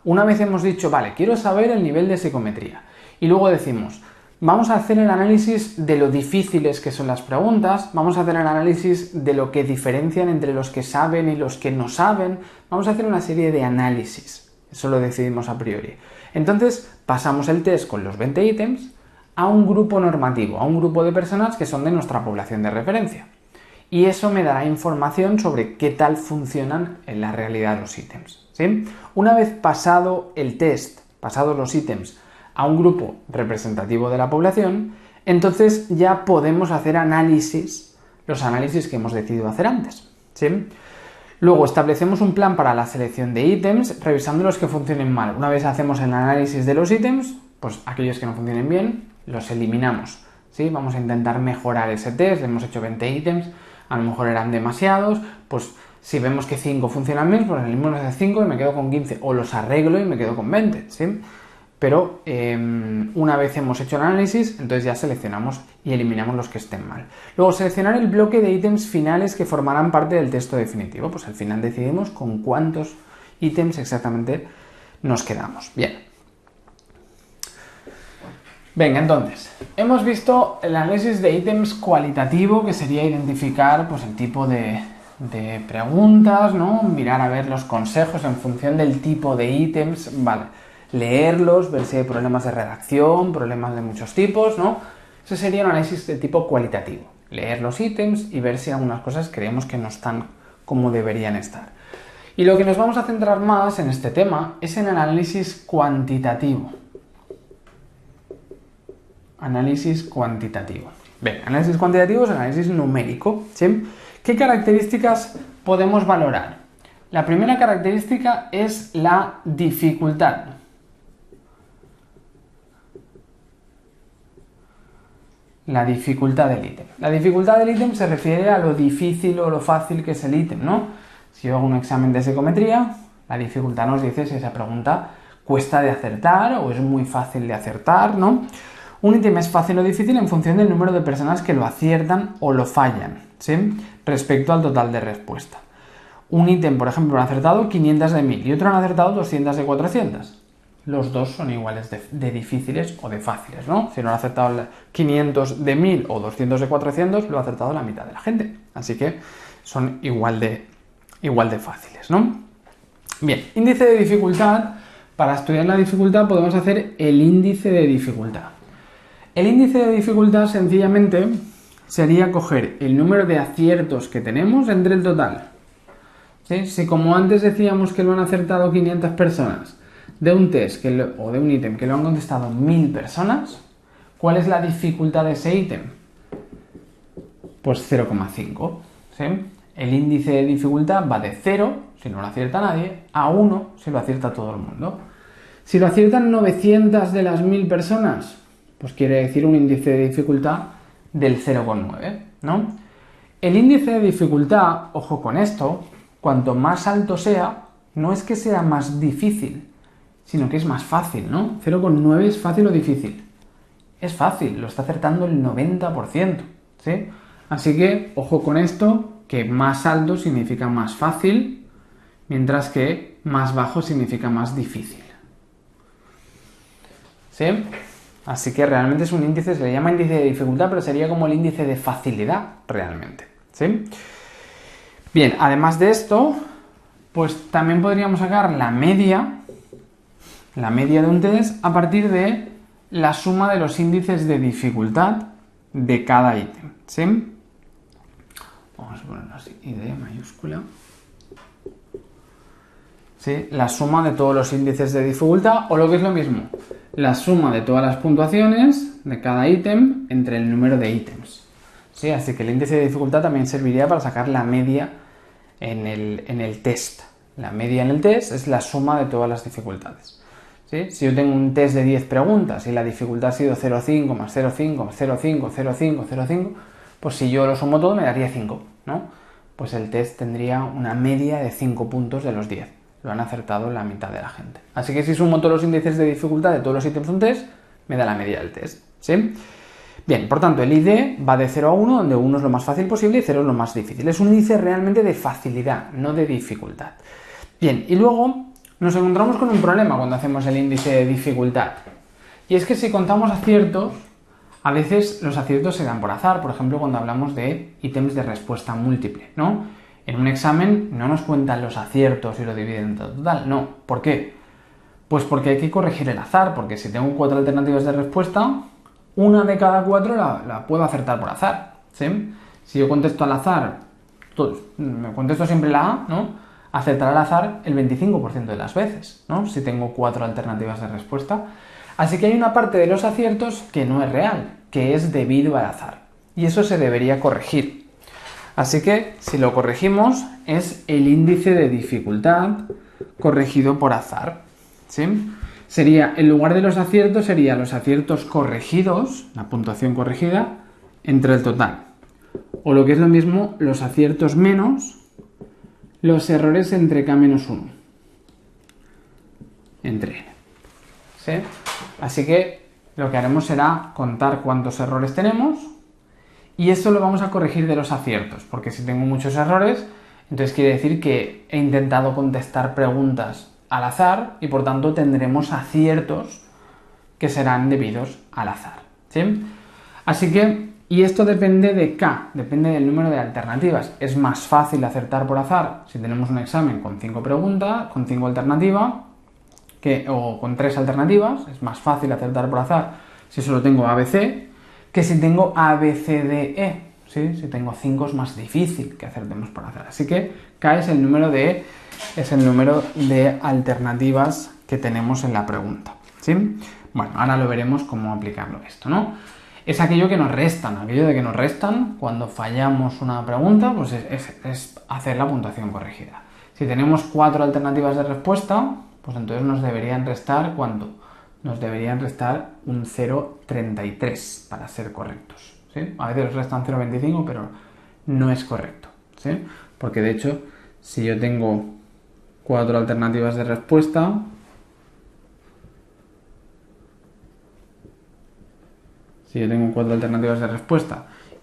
Speaker 1: Una vez hemos dicho, vale, quiero saber el nivel de psicometría, y luego decimos, vamos a hacer el análisis de lo difíciles que son las preguntas, vamos a hacer el análisis de lo que diferencian entre los que saben y los que no saben, vamos a hacer una serie de análisis, eso lo decidimos a priori. Entonces pasamos el test con los 20 ítems a un grupo normativo, a un grupo de personas que son de nuestra población de referencia. Y eso me dará información sobre qué tal funcionan en la realidad los ítems, ¿sí? Una vez pasado el test, pasados los ítems, a un grupo representativo de la población, entonces ya podemos hacer los análisis que hemos decidido hacer antes, ¿sí? Luego establecemos un plan para la selección de ítems, revisando los que funcionen mal. Una vez hacemos el análisis de los ítems, pues aquellos que no funcionen bien, los eliminamos, ¿sí? Vamos a intentar mejorar ese test, hemos hecho 20 ítems, a lo mejor eran demasiados, pues si vemos que 5 funcionan bien, pues elimino de 5 y me quedo con 15, o los arreglo y me quedo con 20, ¿sí? Pero una vez hemos hecho el análisis, entonces ya seleccionamos y eliminamos los que estén mal. Luego, seleccionar el bloque de ítems finales que formarán parte del texto definitivo. Pues al final decidimos con cuántos ítems exactamente nos quedamos. Bien. Venga, entonces, hemos visto el análisis de ítems cualitativo, que sería identificar pues, el tipo de preguntas, ¿no? Mirar a ver los consejos en función del tipo de ítems, ¿vale? Leerlos, ver si hay problemas de redacción, problemas de muchos tipos, ¿no? Ese sería un análisis de tipo cualitativo. Leer los ítems y ver si algunas cosas creemos que no están como deberían estar. Y lo que nos vamos a centrar más en este tema es en el análisis cuantitativo. Análisis cuantitativo. Bien, análisis cuantitativo es análisis numérico, ¿sí? ¿Qué características podemos valorar? La primera característica es la dificultad. La dificultad del ítem. La dificultad del ítem se refiere a lo difícil o lo fácil que es el ítem, ¿no? Si yo hago un examen de psicometría, la dificultad nos dice si esa pregunta cuesta de acertar o es muy fácil de acertar, ¿no? Un ítem es fácil o difícil en función del número de personas que lo aciertan o lo fallan, ¿sí? Respecto al total de respuesta. Un ítem, por ejemplo, han acertado 500 de 1000 y otro han acertado 200 de 400. Los dos son iguales de difíciles o de fáciles, ¿no? Si no han acertado 500 de 1000 o 200 de 400, lo ha acertado la mitad de la gente. Así que son igual de fáciles, ¿no? Bien, índice de dificultad. Para estudiar la dificultad podemos hacer el índice de dificultad. El índice de dificultad sencillamente sería coger el número de aciertos que tenemos entre el total. ¿Sí? Si como antes decíamos que lo han acertado 500 personas de un test o de un ítem que lo han contestado 1000 personas, ¿cuál es la dificultad de ese ítem? Pues 0,5. ¿Sí? El índice de dificultad va de 0, si no lo acierta nadie, a 1, si lo acierta todo el mundo. Si lo aciertan 900 de las 1000 personas, pues quiere decir un índice de dificultad del 0,9, ¿no? El índice de dificultad, ojo con esto, cuanto más alto sea, no es que sea más difícil, sino que es más fácil, ¿no? 0,9 es fácil o difícil. Es fácil, lo está acertando el 90%, ¿sí? Así que, ojo con esto, que más alto significa más fácil, mientras que más bajo significa más difícil. ¿Sí? Así que realmente es un índice, se le llama índice de dificultad, pero sería como el índice de facilidad realmente, ¿sí? Bien, además de esto, pues también podríamos sacar la media de un test a partir de la suma de los índices de dificultad de cada ítem, ¿sí? Vamos a ponerlo así, ID mayúscula. ¿Sí? La suma de todos los índices de dificultad, o lo que es lo mismo, la suma de todas las puntuaciones de cada ítem entre el número de ítems. ¿Sí? Así que el índice de dificultad también serviría para sacar la media en el test. La media en el test es la suma de todas las dificultades. ¿Sí? Si yo tengo un test de 10 preguntas y la dificultad ha sido 0,5 más 0,5 más 0,5, 0,5, 0,5, pues si yo lo sumo todo me daría 5, ¿no? Pues el test tendría una media de 5 puntos de los 10. Lo han acertado la mitad de la gente. Así que si sumo todos los índices de dificultad de todos los ítems de un test, me da la media del test, ¿sí? Bien, por tanto, el ID va de 0 a 1, donde 1 es lo más fácil posible y 0 es lo más difícil. Es un índice realmente de facilidad, no de dificultad. Bien, y luego nos encontramos con un problema cuando hacemos el índice de dificultad. Y es que si contamos aciertos, a veces los aciertos se dan por azar. Por ejemplo, cuando hablamos de ítems de respuesta múltiple, ¿no? En un examen no nos cuentan los aciertos y lo dividen entre total, no. ¿Por qué? Pues porque hay que corregir el azar, porque si tengo 4 alternativas de respuesta, una de cada 4 la puedo acertar por azar, ¿sí? Si yo contesto al azar, me contesto siempre la A, ¿no? Acertará al azar el 25% de las veces, ¿no? Si tengo 4 alternativas de respuesta. Así que hay una parte de los aciertos que no es real, que es debido al azar. Y eso se debería corregir. Así que, si lo corregimos, es el índice de dificultad corregido por azar, ¿sí? Sería, en lugar de los aciertos, sería los aciertos corregidos, la puntuación corregida, entre el total. O lo que es lo mismo, los aciertos menos los errores entre K menos 1. Entre N. ¿Sí? Así que lo que haremos será contar cuántos errores tenemos y eso lo vamos a corregir de los aciertos, porque si tengo muchos errores, entonces quiere decir que he intentado contestar preguntas al azar y por tanto tendremos aciertos que serán debidos al azar, ¿sí? Así que, y esto depende de K, depende del número de alternativas. Es más fácil acertar por azar si tenemos un examen con 5 preguntas, con 5 alternativas, o con 3 alternativas. Es más fácil acertar por azar si solo tengo ABC, que si tengo ABCDE. ¿Sí? Si tengo 5 es más difícil que acertemos por azar. Así que K es el número de alternativas que tenemos en la pregunta, ¿sí? Bueno, ahora lo veremos cómo aplicarlo esto, ¿no? Es aquello que nos restan, aquello de que nos restan cuando fallamos una pregunta, pues es hacer la puntuación corregida. Si tenemos 4 alternativas de respuesta, pues entonces nos deberían restar, ¿cuánto? Nos deberían restar un 0,33 para ser correctos, ¿sí? A veces restan 0,25, pero no es correcto, ¿sí? Porque de hecho, si yo tengo 4 alternativas de respuesta,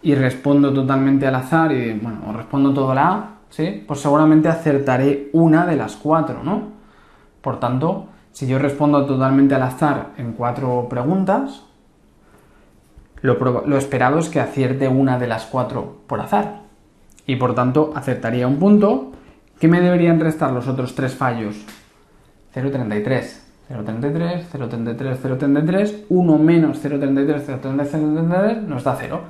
Speaker 1: y respondo totalmente al azar y, bueno, o respondo todo la A, ¿sí? Pues seguramente acertaré una de las 4, ¿no? Por tanto, si yo respondo totalmente al azar en 4 preguntas, lo esperado es que acierte una de las 4 por azar. Y por tanto, acertaría un punto. ¿Qué me deberían restar los otros 3 fallos? 0,33. 0,33, 0,33, 0,33, 1 menos 0,33, 0,33 nos da 0.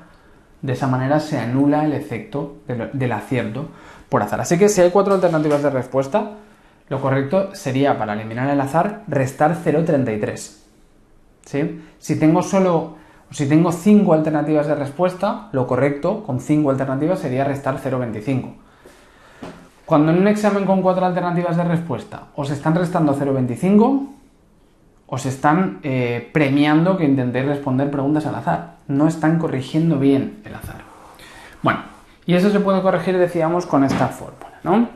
Speaker 1: De esa manera se anula el efecto del acierto por azar. Así que si hay 4 alternativas de respuesta, lo correcto sería, para eliminar el azar, restar 0,33. ¿Sí? Si tengo 5 alternativas de respuesta, lo correcto con 5 alternativas sería restar 0,25. Cuando en un examen con 4 alternativas de respuesta os están restando 0,25, os están premiando que intentéis responder preguntas al azar. No están corrigiendo bien el azar. Bueno, y eso se puede corregir, decíamos, con esta fórmula, ¿no?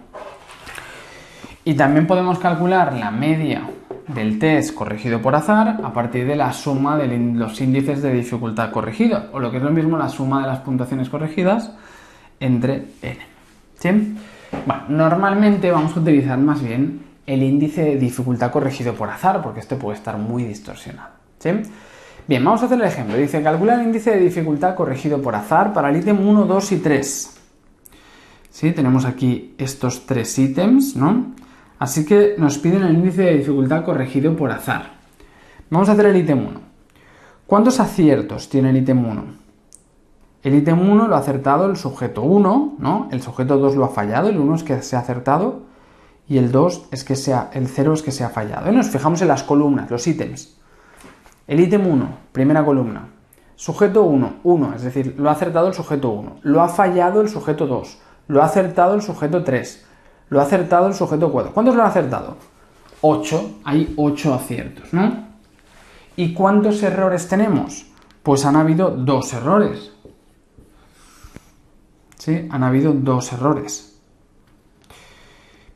Speaker 1: Y también podemos calcular la media del test corregido por azar a partir de la suma de los índices de dificultad corregidos, o lo que es lo mismo, la suma de las puntuaciones corregidas entre n. ¿Sí? Bueno, normalmente vamos a utilizar más bien el índice de dificultad corregido por azar, porque este puede estar muy distorsionado, ¿sí? Bien, vamos a hacer el ejemplo. Dice, calcula el índice de dificultad corregido por azar para el ítem 1, 2 y 3. ¿Sí? Tenemos aquí estos 3 ítems, ¿no? Así que nos piden el índice de dificultad corregido por azar. Vamos a hacer el ítem 1. ¿Cuántos aciertos tiene el ítem 1? El ítem 1 lo ha acertado el sujeto 1, ¿no? El sujeto 2 lo ha fallado, el 1 es que se ha acertado y el 2 es que el 0 es que se ha fallado. Y nos fijamos en las columnas, los ítems. El ítem 1, primera columna. Sujeto 1, 1, es decir, lo ha acertado el sujeto 1. Lo ha fallado el sujeto 2. Lo ha acertado el sujeto 3. Lo ha acertado el sujeto 4. ¿Cuántos lo han acertado? 8. Hay 8 aciertos, ¿no? ¿Y cuántos errores tenemos? Pues han habido 2 errores. ¿Sí? Han habido 2 errores.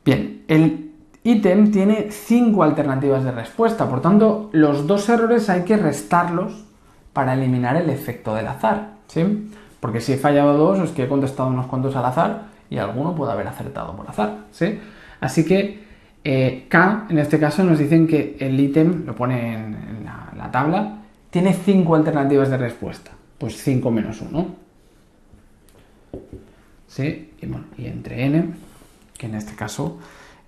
Speaker 1: Bien, el ítem tiene 5 alternativas de respuesta, por tanto, los 2 errores hay que restarlos para eliminar el efecto del azar, ¿sí? Porque si he fallado 2 es que he contestado unos cuantos al azar y alguno puede haber acertado por azar, ¿sí? Así que K, en este caso, nos dicen que el ítem, lo pone en la tabla, tiene 5 alternativas de respuesta, pues 5 menos 1. ¿Sí? Y, bueno, y entre n, que en este caso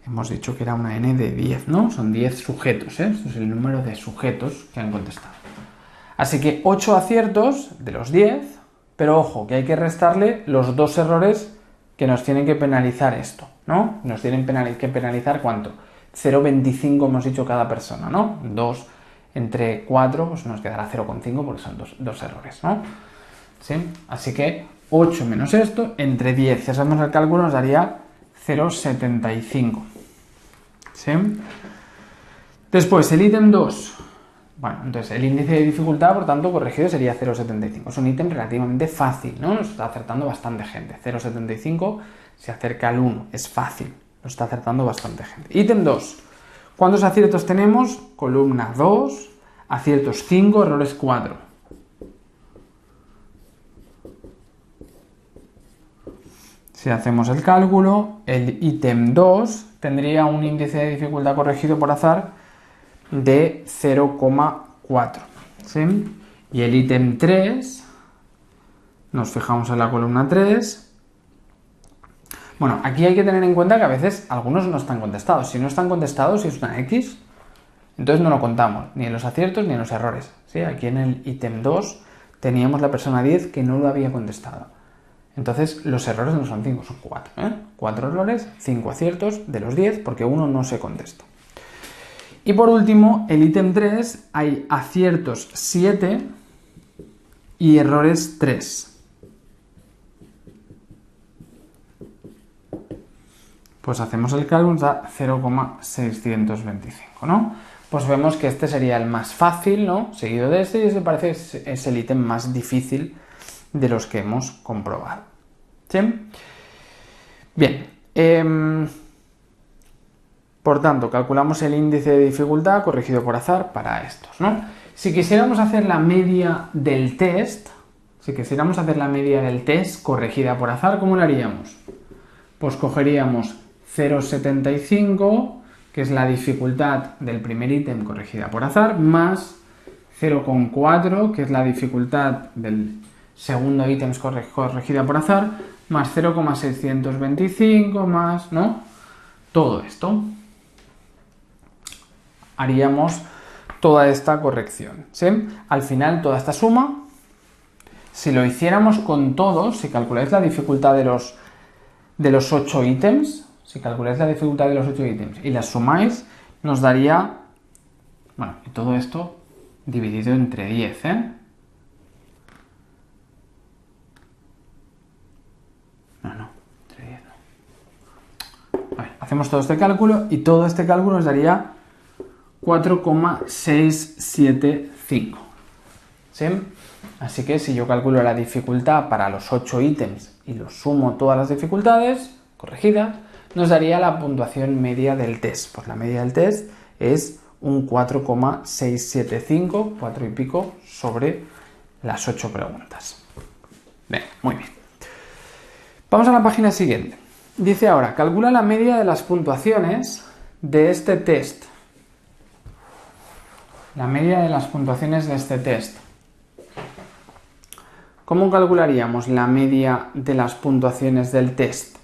Speaker 1: hemos dicho que era una n de 10, ¿no? Son 10 sujetos, ¿eh? Esto es el número de sujetos que han contestado. Así que 8 aciertos de los 10, pero ojo, que hay que restarle los 2 errores que nos tienen que penalizar esto, ¿no? Nos tienen que penalizar ¿cuánto? 0,25 hemos dicho cada persona, ¿no? 2 entre 4, pues nos quedará 0,5 porque son dos errores, ¿no? ¿Sí? Así que 8 menos esto, entre 10, si hacemos el cálculo, nos daría 0,75. ¿Sí? Después, el ítem 2. Bueno, entonces el índice de dificultad, por tanto, corregido sería 0,75. Es un ítem relativamente fácil, ¿no? Nos está acertando bastante gente. 0,75 se acerca al 1. Es fácil. Nos está acertando bastante gente. Ítem 2. ¿Cuántos aciertos tenemos? Columna 2. Aciertos 5, errores 4. Si hacemos el cálculo, el ítem 2 tendría un índice de dificultad corregido por azar de 0,4. 4. ¿Sí? Y el ítem 3, nos fijamos en la columna 3. Bueno, aquí hay que tener en cuenta que a veces algunos no están contestados. Si no están contestados y es una X, entonces no lo contamos, ni en los aciertos ni en los errores. ¿Sí? Aquí en el ítem 2 teníamos la persona 10 que no lo había contestado. Entonces los errores no son 5, son 4. 4 errores, 5 aciertos de los 10 porque uno no se contesta. Y por último, el ítem 3 hay aciertos 7 y errores 3. Pues hacemos el cálculo, nos da 0,625, ¿no? Pues vemos que este sería el más fácil, ¿no? Seguido de este, y este parece es el ítem más difícil de los que hemos comprobado. ¿Sí? Bien. Por tanto, calculamos el índice de dificultad corregido por azar para estos, ¿no? Si quisiéramos hacer la media del test, corregida por azar, ¿cómo lo haríamos? Pues cogeríamos 0,75, que es la dificultad del primer ítem corregida por azar, más 0,4, que es la dificultad del segundo ítem corregida por azar, más 0,625, más, ¿no? Todo esto. Haríamos toda esta corrección, ¿sí? Al final, toda esta suma, si lo hiciéramos con todos, si calculáis la dificultad de los 8 ítems, y las sumáis, nos daría, bueno, y todo esto dividido entre 10, ¿eh? No, entre 10 no. Vale, hacemos todo este cálculo y todo este cálculo nos daría 4,675. ¿Sí? Así que si yo calculo la dificultad para los 8 ítems y los sumo todas las dificultades corregidas, nos daría la puntuación media del test. Pues la media del test es un 4,675, 4 y pico, sobre las 8 preguntas. Bien, muy bien. Vamos a la página siguiente. Dice ahora, calcula la media de las puntuaciones de este test. La media de las puntuaciones de este test. ¿Cómo calcularíamos la media de las puntuaciones del test?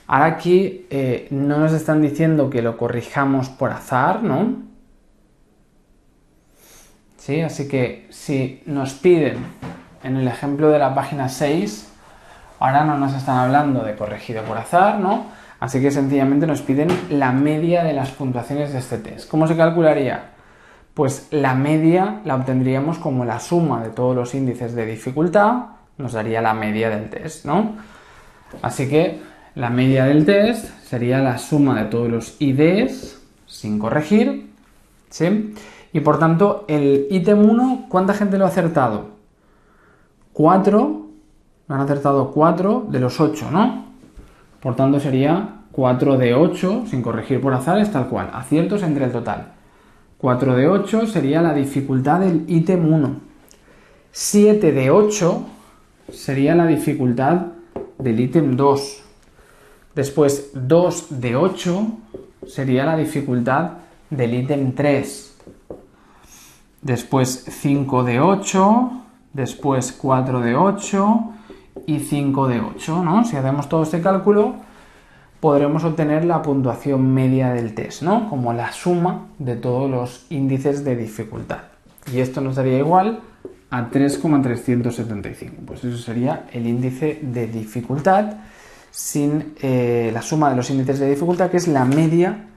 Speaker 1: Ahora aquí no nos están diciendo que lo corrijamos por azar, ¿no? ¿Sí? Así que si nos piden, en el ejemplo de la página 6, ahora no nos están hablando de corregido por azar, ¿no? Así que sencillamente nos piden la media de las puntuaciones de este test. ¿Cómo se calcularía? Pues la media la obtendríamos como la suma de todos los índices de dificultad, nos daría la media del test, ¿no? Así que la media del test sería la suma de todos los IDs sin corregir, ¿sí? Y por tanto, el ítem 1, ¿cuánta gente lo ha acertado? 4, lo han acertado 4 de los 8, ¿no? Por tanto, sería 4 de 8, sin corregir por azar, es tal cual, aciertos entre el total. 4 de 8 sería la dificultad del ítem 1. 7 de 8 sería la dificultad del ítem 2. Después, 2 de 8 sería la dificultad del ítem 3. Después, 5 de 8. Después, 4 de 8. Y 5 de 8, ¿no? Si hacemos todo este cálculo, podremos obtener la puntuación media del test, ¿no? Como la suma de todos los índices de dificultad. Y esto nos daría igual a 3,375. Pues eso sería el índice de dificultad sin la suma de los índices de dificultad, que es la media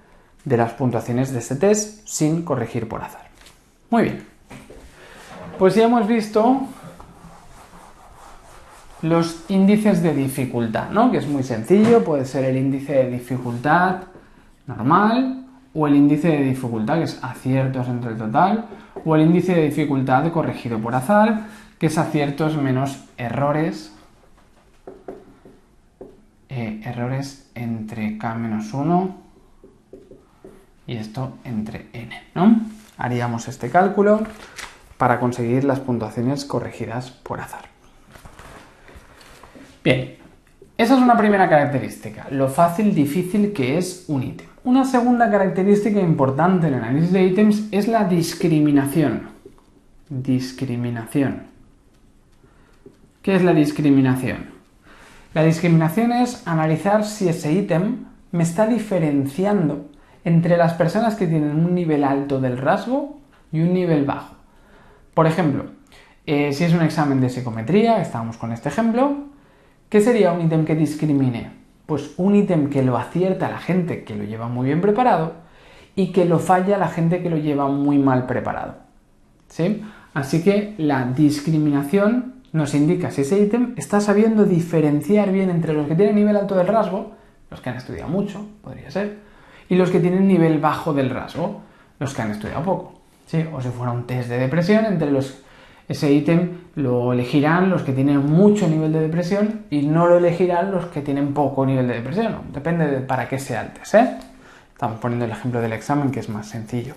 Speaker 1: de las puntuaciones de este test sin corregir por azar. Muy bien. Pues ya hemos visto los índices de dificultad, ¿no? Que es muy sencillo, puede ser el índice de dificultad normal o el índice de dificultad, que es aciertos entre el total, o el índice de dificultad corregido por azar, que es aciertos menos errores, errores entre k menos 1 y esto entre n, ¿no? Haríamos este cálculo para conseguir las puntuaciones corregidas por azar. Bien, Esa es una primera característica, lo fácil, difícil que es un ítem. Una segunda característica importante en el análisis de ítems es la discriminación. Discriminación. ¿Qué es la discriminación? La discriminación es analizar si ese ítem me está diferenciando entre las personas que tienen un nivel alto del rasgo y un nivel bajo. Por ejemplo, si es un examen de psicometría, estábamos con este ejemplo, ¿qué sería un ítem que discrimine? Pues un ítem que lo acierta la gente que lo lleva muy bien preparado y que lo falla la gente que lo lleva muy mal preparado. ¿Sí? Así que la discriminación nos indica si ese ítem está sabiendo diferenciar bien entre los que tienen nivel alto del rasgo, los que han estudiado mucho, podría ser, y los que tienen nivel bajo del rasgo, los que han estudiado poco. ¿Sí? O si fuera un test de depresión, ese ítem lo elegirán los que tienen mucho nivel de depresión y no lo elegirán los que tienen poco nivel de depresión. Depende de para qué sea el test, ¿eh? Estamos poniendo el ejemplo del examen, que es más sencillo.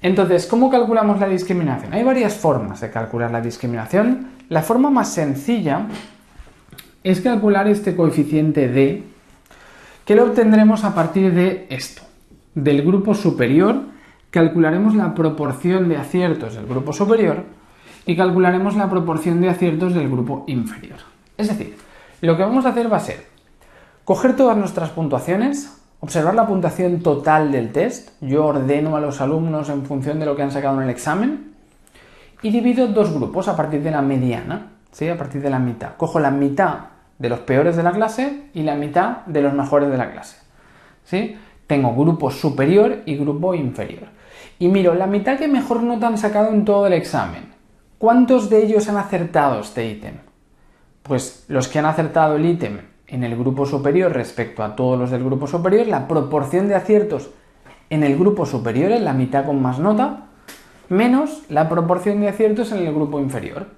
Speaker 1: Entonces, ¿cómo calculamos la discriminación? Hay varias formas de calcular la discriminación. La forma más sencilla es calcular este coeficiente D, que lo obtendremos a partir de esto. Del grupo superior calcularemos la proporción de aciertos del grupo superior y calcularemos la proporción de aciertos del grupo inferior. Es decir, lo que vamos a hacer va a ser coger todas nuestras puntuaciones, observar la puntuación total del test, yo ordeno a los alumnos en función de lo que han sacado en el examen y divido dos grupos a partir de la mediana, ¿sí? A partir de la mitad. Cojo la mitad de los peores de la clase y la mitad de los mejores de la clase, ¿sí? Tengo grupo superior y grupo inferior. Y miro la mitad que mejor nota han sacado en todo el examen. ¿Cuántos de ellos han acertado este ítem? Pues los que han acertado el ítem en el grupo superior respecto a todos los del grupo superior, la proporción de aciertos en el grupo superior es la mitad con más nota, menos la proporción de aciertos en el grupo inferior.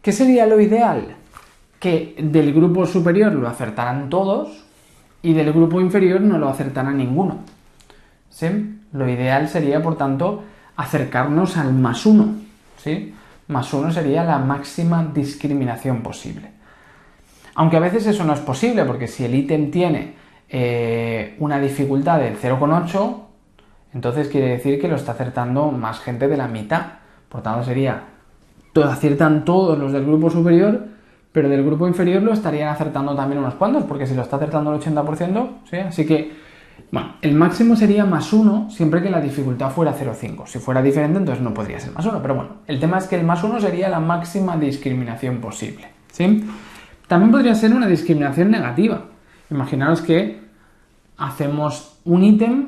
Speaker 1: ¿Qué sería lo ideal? Que del grupo superior lo acertaran todos y del grupo inferior no lo acertara ninguno. ¿Sí? Lo ideal sería, por tanto, acercarnos al más 1. ¿Sí? Más 1 sería la máxima discriminación posible. Aunque a veces eso no es posible, porque si el ítem tiene una dificultad del 0,8, entonces quiere decir que lo está acertando más gente de la mitad. Por tanto, aciertan todos los del grupo superior, pero del grupo inferior lo estarían acertando también unos cuantos, porque si lo está acertando el 80%, ¿sí? Así que, bueno, el máximo sería más 1 siempre que la dificultad fuera 0,5. Si fuera diferente, entonces no podría ser más 1. Pero bueno, el tema es que el más 1 sería la máxima discriminación posible, ¿sí? También podría ser una discriminación negativa. Imaginaros que hacemos un ítem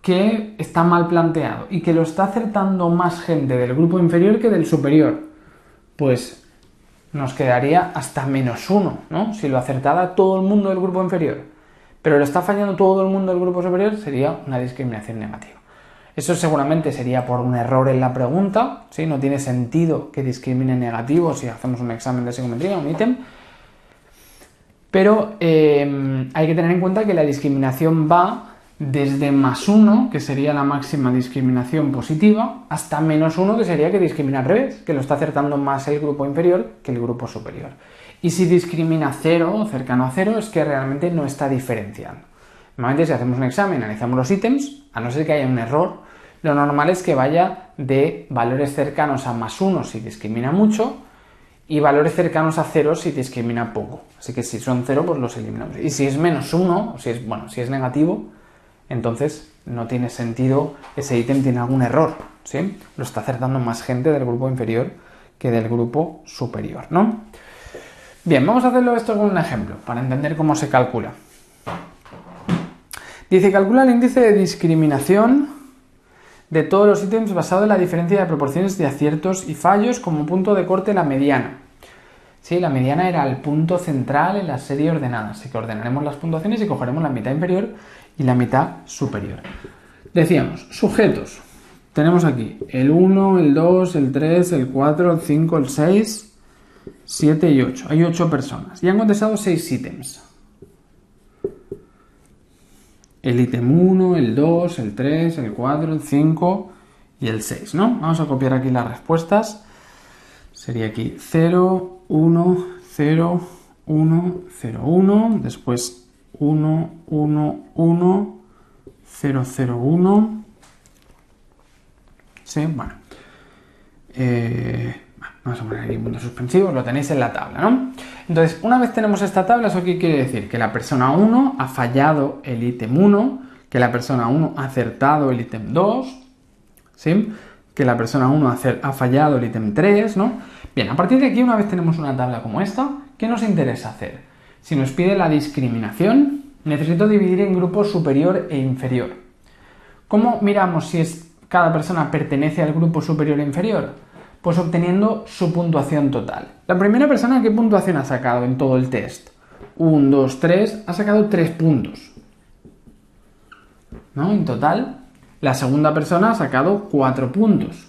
Speaker 1: que está mal planteado y que lo está acertando más gente del grupo inferior que del superior. Pues nos quedaría hasta menos 1, ¿no? Si lo acertara todo el mundo del grupo inferior, pero lo está fallando todo el mundo del grupo superior, sería una discriminación negativa. Eso seguramente sería por un error en la pregunta, ¿sí? No tiene sentido que discrimine negativo si hacemos un examen de psicometría, un ítem. Pero hay que tener en cuenta que la discriminación va desde más 1, que sería la máxima discriminación positiva, hasta menos 1, que sería que discrimina al revés, que lo está acertando más el grupo inferior que el grupo superior. Y si discrimina 0 o cercano a 0, es que realmente no está diferenciando. Normalmente si hacemos un examen y analizamos los ítems, a no ser que haya un error, lo normal es que vaya de valores cercanos a más 1 si discrimina mucho, y valores cercanos a 0 si discrimina poco. Así que si son 0, pues los eliminamos. Y si es menos 1, si es negativo, entonces no tiene sentido, ese ítem tiene algún error, ¿sí? Lo está acertando más gente del grupo inferior que del grupo superior, ¿no? Bien, vamos a hacerlo esto con un ejemplo, para entender cómo se calcula. Dice, calcula el índice de discriminación de todos los ítems basado en la diferencia de proporciones de aciertos y fallos como punto de corte la mediana. Sí, la mediana era el punto central en la serie ordenada, así que ordenaremos las puntuaciones y cogeremos la mitad inferior y la mitad superior. Decíamos, sujetos. Tenemos aquí el 1, el 2, el 3, el 4, el 5, el 6, 7 y 8. Hay 8 personas y han contestado 6 ítems. El ítem 1, el 2, el 3, el 4, el 5 y el 6, ¿no? Vamos a copiar aquí las respuestas. Sería aquí 0, 1, 0, 1, 0, 1, después 1, 1, 1, 0, 0, 1. Sí, bueno. Vamos a poner aquí puntos suspensivos, lo tenéis en la tabla, ¿no? Entonces, una vez tenemos esta tabla, ¿eso qué quiere decir? Que la persona 1 ha fallado el ítem 1, que la persona 1 ha acertado el ítem 2, ¿sí? Que la persona 1 ha fallado el ítem 3, ¿no? Bien, a partir de aquí, una vez tenemos una tabla como esta, ¿qué nos interesa hacer? Si nos pide la discriminación, necesito dividir en grupos superior e inferior. ¿Cómo miramos si cada persona pertenece al grupo superior e inferior? Pues obteniendo su puntuación total. La primera persona, ¿qué puntuación ha sacado en todo el test? 1, 2, 3, ha sacado 3 puntos, ¿no? En total. La segunda persona ha sacado 4 puntos,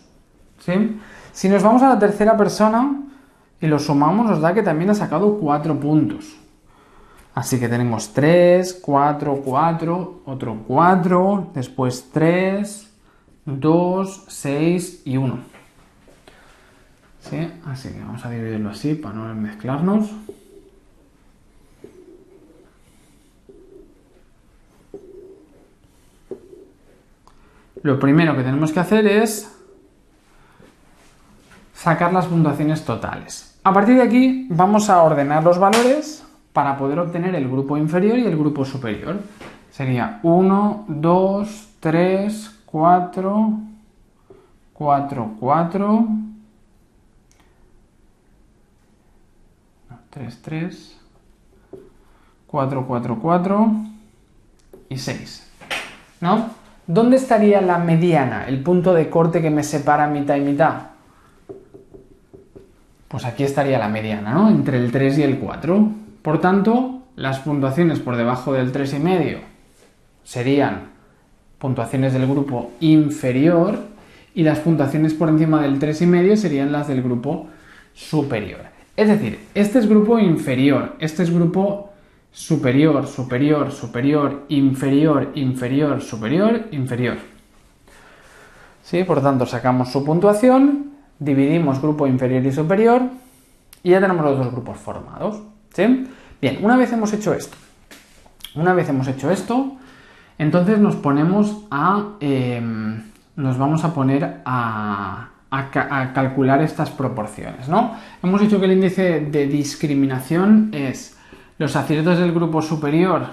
Speaker 1: ¿sí? Si nos vamos a la tercera persona y lo sumamos, nos da que también ha sacado 4 puntos. Así que tenemos 3, 4, 4, otro 4, después 3, 2, 6 y 1. ¿Sí? Así que vamos a dividirlo así para no mezclarnos. Lo primero que tenemos que hacer es sacar las puntuaciones totales. A partir de aquí vamos a ordenar los valores para poder obtener el grupo inferior y el grupo superior. Sería 1, 2, 3, 4, 4, 4... 3, 3, 4, 4, 4 y 6, ¿no? ¿Dónde estaría la mediana, el punto de corte que me separa mitad y mitad? Pues aquí estaría la mediana, ¿no? Entre el 3 y el 4. Por tanto, las puntuaciones por debajo del 3,5 serían puntuaciones del grupo inferior y las puntuaciones por encima del 3,5 serían las del grupo superior. Es decir, este es grupo inferior, este es grupo superior, superior, superior, inferior, inferior, superior, inferior. ¿Sí? Por tanto, sacamos su puntuación, dividimos grupo inferior y superior y ya tenemos los dos grupos formados. ¿Sí? Bien, una vez hemos hecho esto, entonces nos vamos a poner a calcular estas proporciones, ¿no? Hemos dicho que el índice de discriminación es los aciertos del grupo superior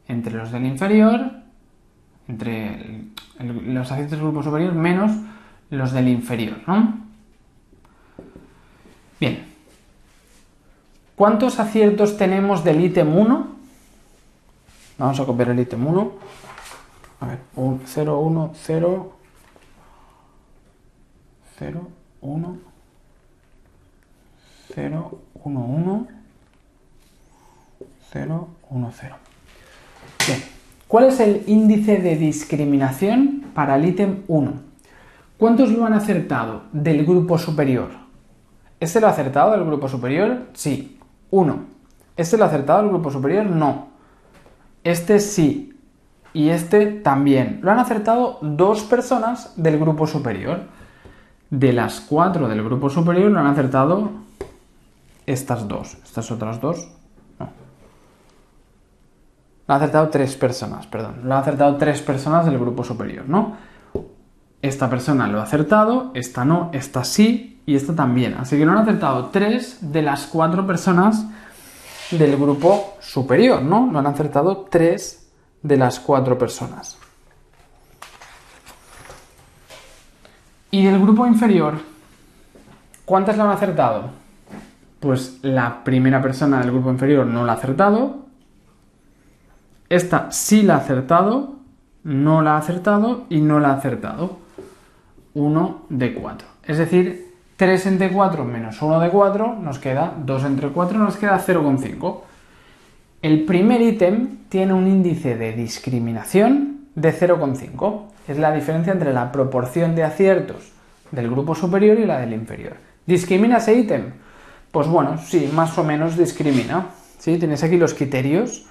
Speaker 1: entre los del inferior, entre los aciertos del grupo superior menos los del inferior, ¿no? Bien. ¿Cuántos aciertos tenemos del ítem 1? Vamos a copiar el ítem 1. A ver, 0, 1, 0... 0, 1, 0, 1, 1, 0, 1, 0. Bien, ¿cuál es el índice de discriminación para el ítem 1? ¿Cuántos lo han acertado del grupo superior? ¿Este lo ha acertado del grupo superior? Sí, 1. ¿Este lo ha acertado del grupo superior? No. Este sí. Y este también. Lo han acertado 2 personas del grupo superior. De las 4 del grupo superior lo han acertado estas 2. Estas otras 2, no. Lo han acertado 3 personas, perdón. Lo han acertado 3 personas del grupo superior, ¿no? Esta persona lo ha acertado, esta no, esta sí y esta también. Así que lo han acertado 3 de las 4 personas del grupo superior, ¿no? Lo han acertado 3 de las 4 personas. Y del grupo inferior, ¿cuántas lo han acertado? Pues la primera persona del grupo inferior no la ha acertado. Esta sí la ha acertado, no la ha acertado y no la ha acertado. 1 de 4. Es decir, 3 entre 4 menos 1 de 4 nos queda 2 entre 4, nos queda 0,5. El primer ítem tiene un índice de discriminación de 0,5. Es la diferencia entre la proporción de aciertos del grupo superior y la del inferior. ¿Discrimina ese ítem? Pues bueno, sí, más o menos discrimina. ¿Sí? Tenéis aquí los criterios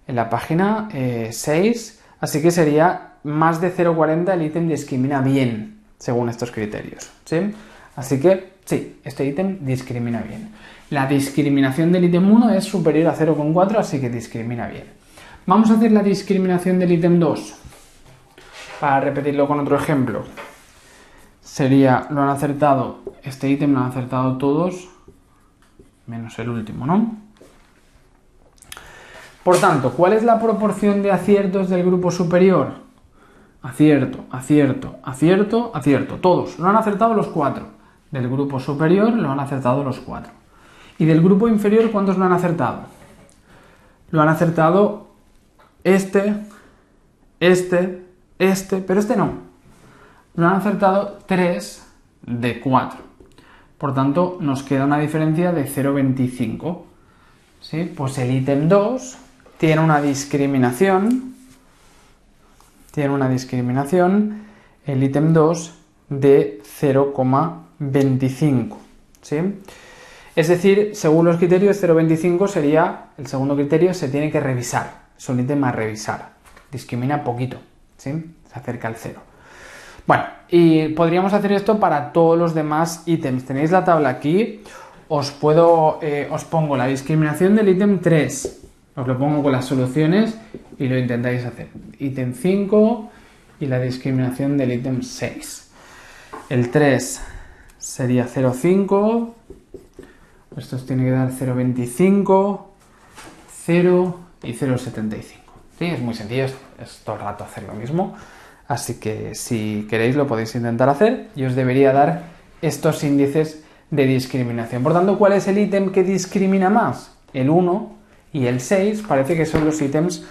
Speaker 1: en la página 6, así que sería más de 0,40 el ítem discrimina bien, según estos criterios. ¿Sí? Así que sí, este ítem discrimina bien. La discriminación del ítem 1 es superior a 0,4, así que discrimina bien. Vamos a hacer la discriminación del ítem 2. Para repetirlo con otro ejemplo. Sería, lo han acertado, este ítem lo han acertado todos, menos el último, ¿no? Por tanto, ¿cuál es la proporción de aciertos del grupo superior? Acierto, acierto, acierto, acierto. Todos. Lo han acertado los 4. Del grupo superior lo han acertado los 4. ¿Y del grupo inferior cuántos lo han acertado? Lo han acertado este, pero este no. Lo han acertado 3 de 4. Por tanto, nos queda una diferencia de 0,25. ¿Sí? Pues el ítem 2 tiene una discriminación. El ítem 2 de 0,25. ¿Sí? Es decir, según los criterios, 0,25 sería, el segundo criterio se tiene que revisar. Es un ítem a revisar. Discrimina poquito. ¿Sí? Se acerca al 0. Bueno, y podríamos hacer esto para todos los demás ítems. Tenéis la tabla aquí. Os pongo la discriminación del ítem 3. Os lo pongo con las soluciones y lo intentáis hacer. Ítem 5 y la discriminación del ítem 6. El 3 sería 0,5. Esto os tiene que dar 0,25, 0 y 0,75. Sí, es muy sencillo, es todo el rato hacer lo mismo. Así que si queréis lo podéis intentar hacer y os debería dar estos índices de discriminación. Por tanto, ¿cuál es el ítem que discrimina más? El 1 y el 6 parece que son los ítems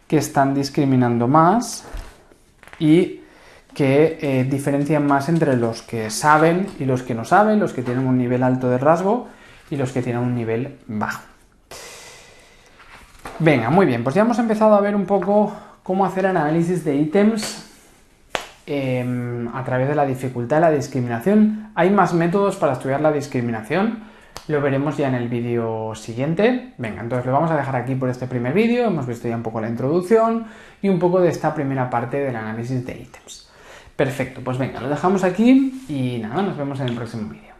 Speaker 1: que están discriminando más y que diferencian más entre los que saben y los que no saben, los que tienen un nivel alto de rasgo y los que tienen un nivel bajo. Venga, muy bien, pues ya hemos empezado a ver un poco cómo hacer el análisis de ítems a través de la dificultad de la discriminación. Hay más métodos para estudiar la discriminación, lo veremos ya en el vídeo siguiente. Venga, entonces lo vamos a dejar aquí por este primer vídeo. Hemos visto ya un poco la introducción y un poco de esta primera parte del análisis de ítems. Perfecto, pues venga, lo dejamos aquí y nada, nos vemos en el próximo vídeo.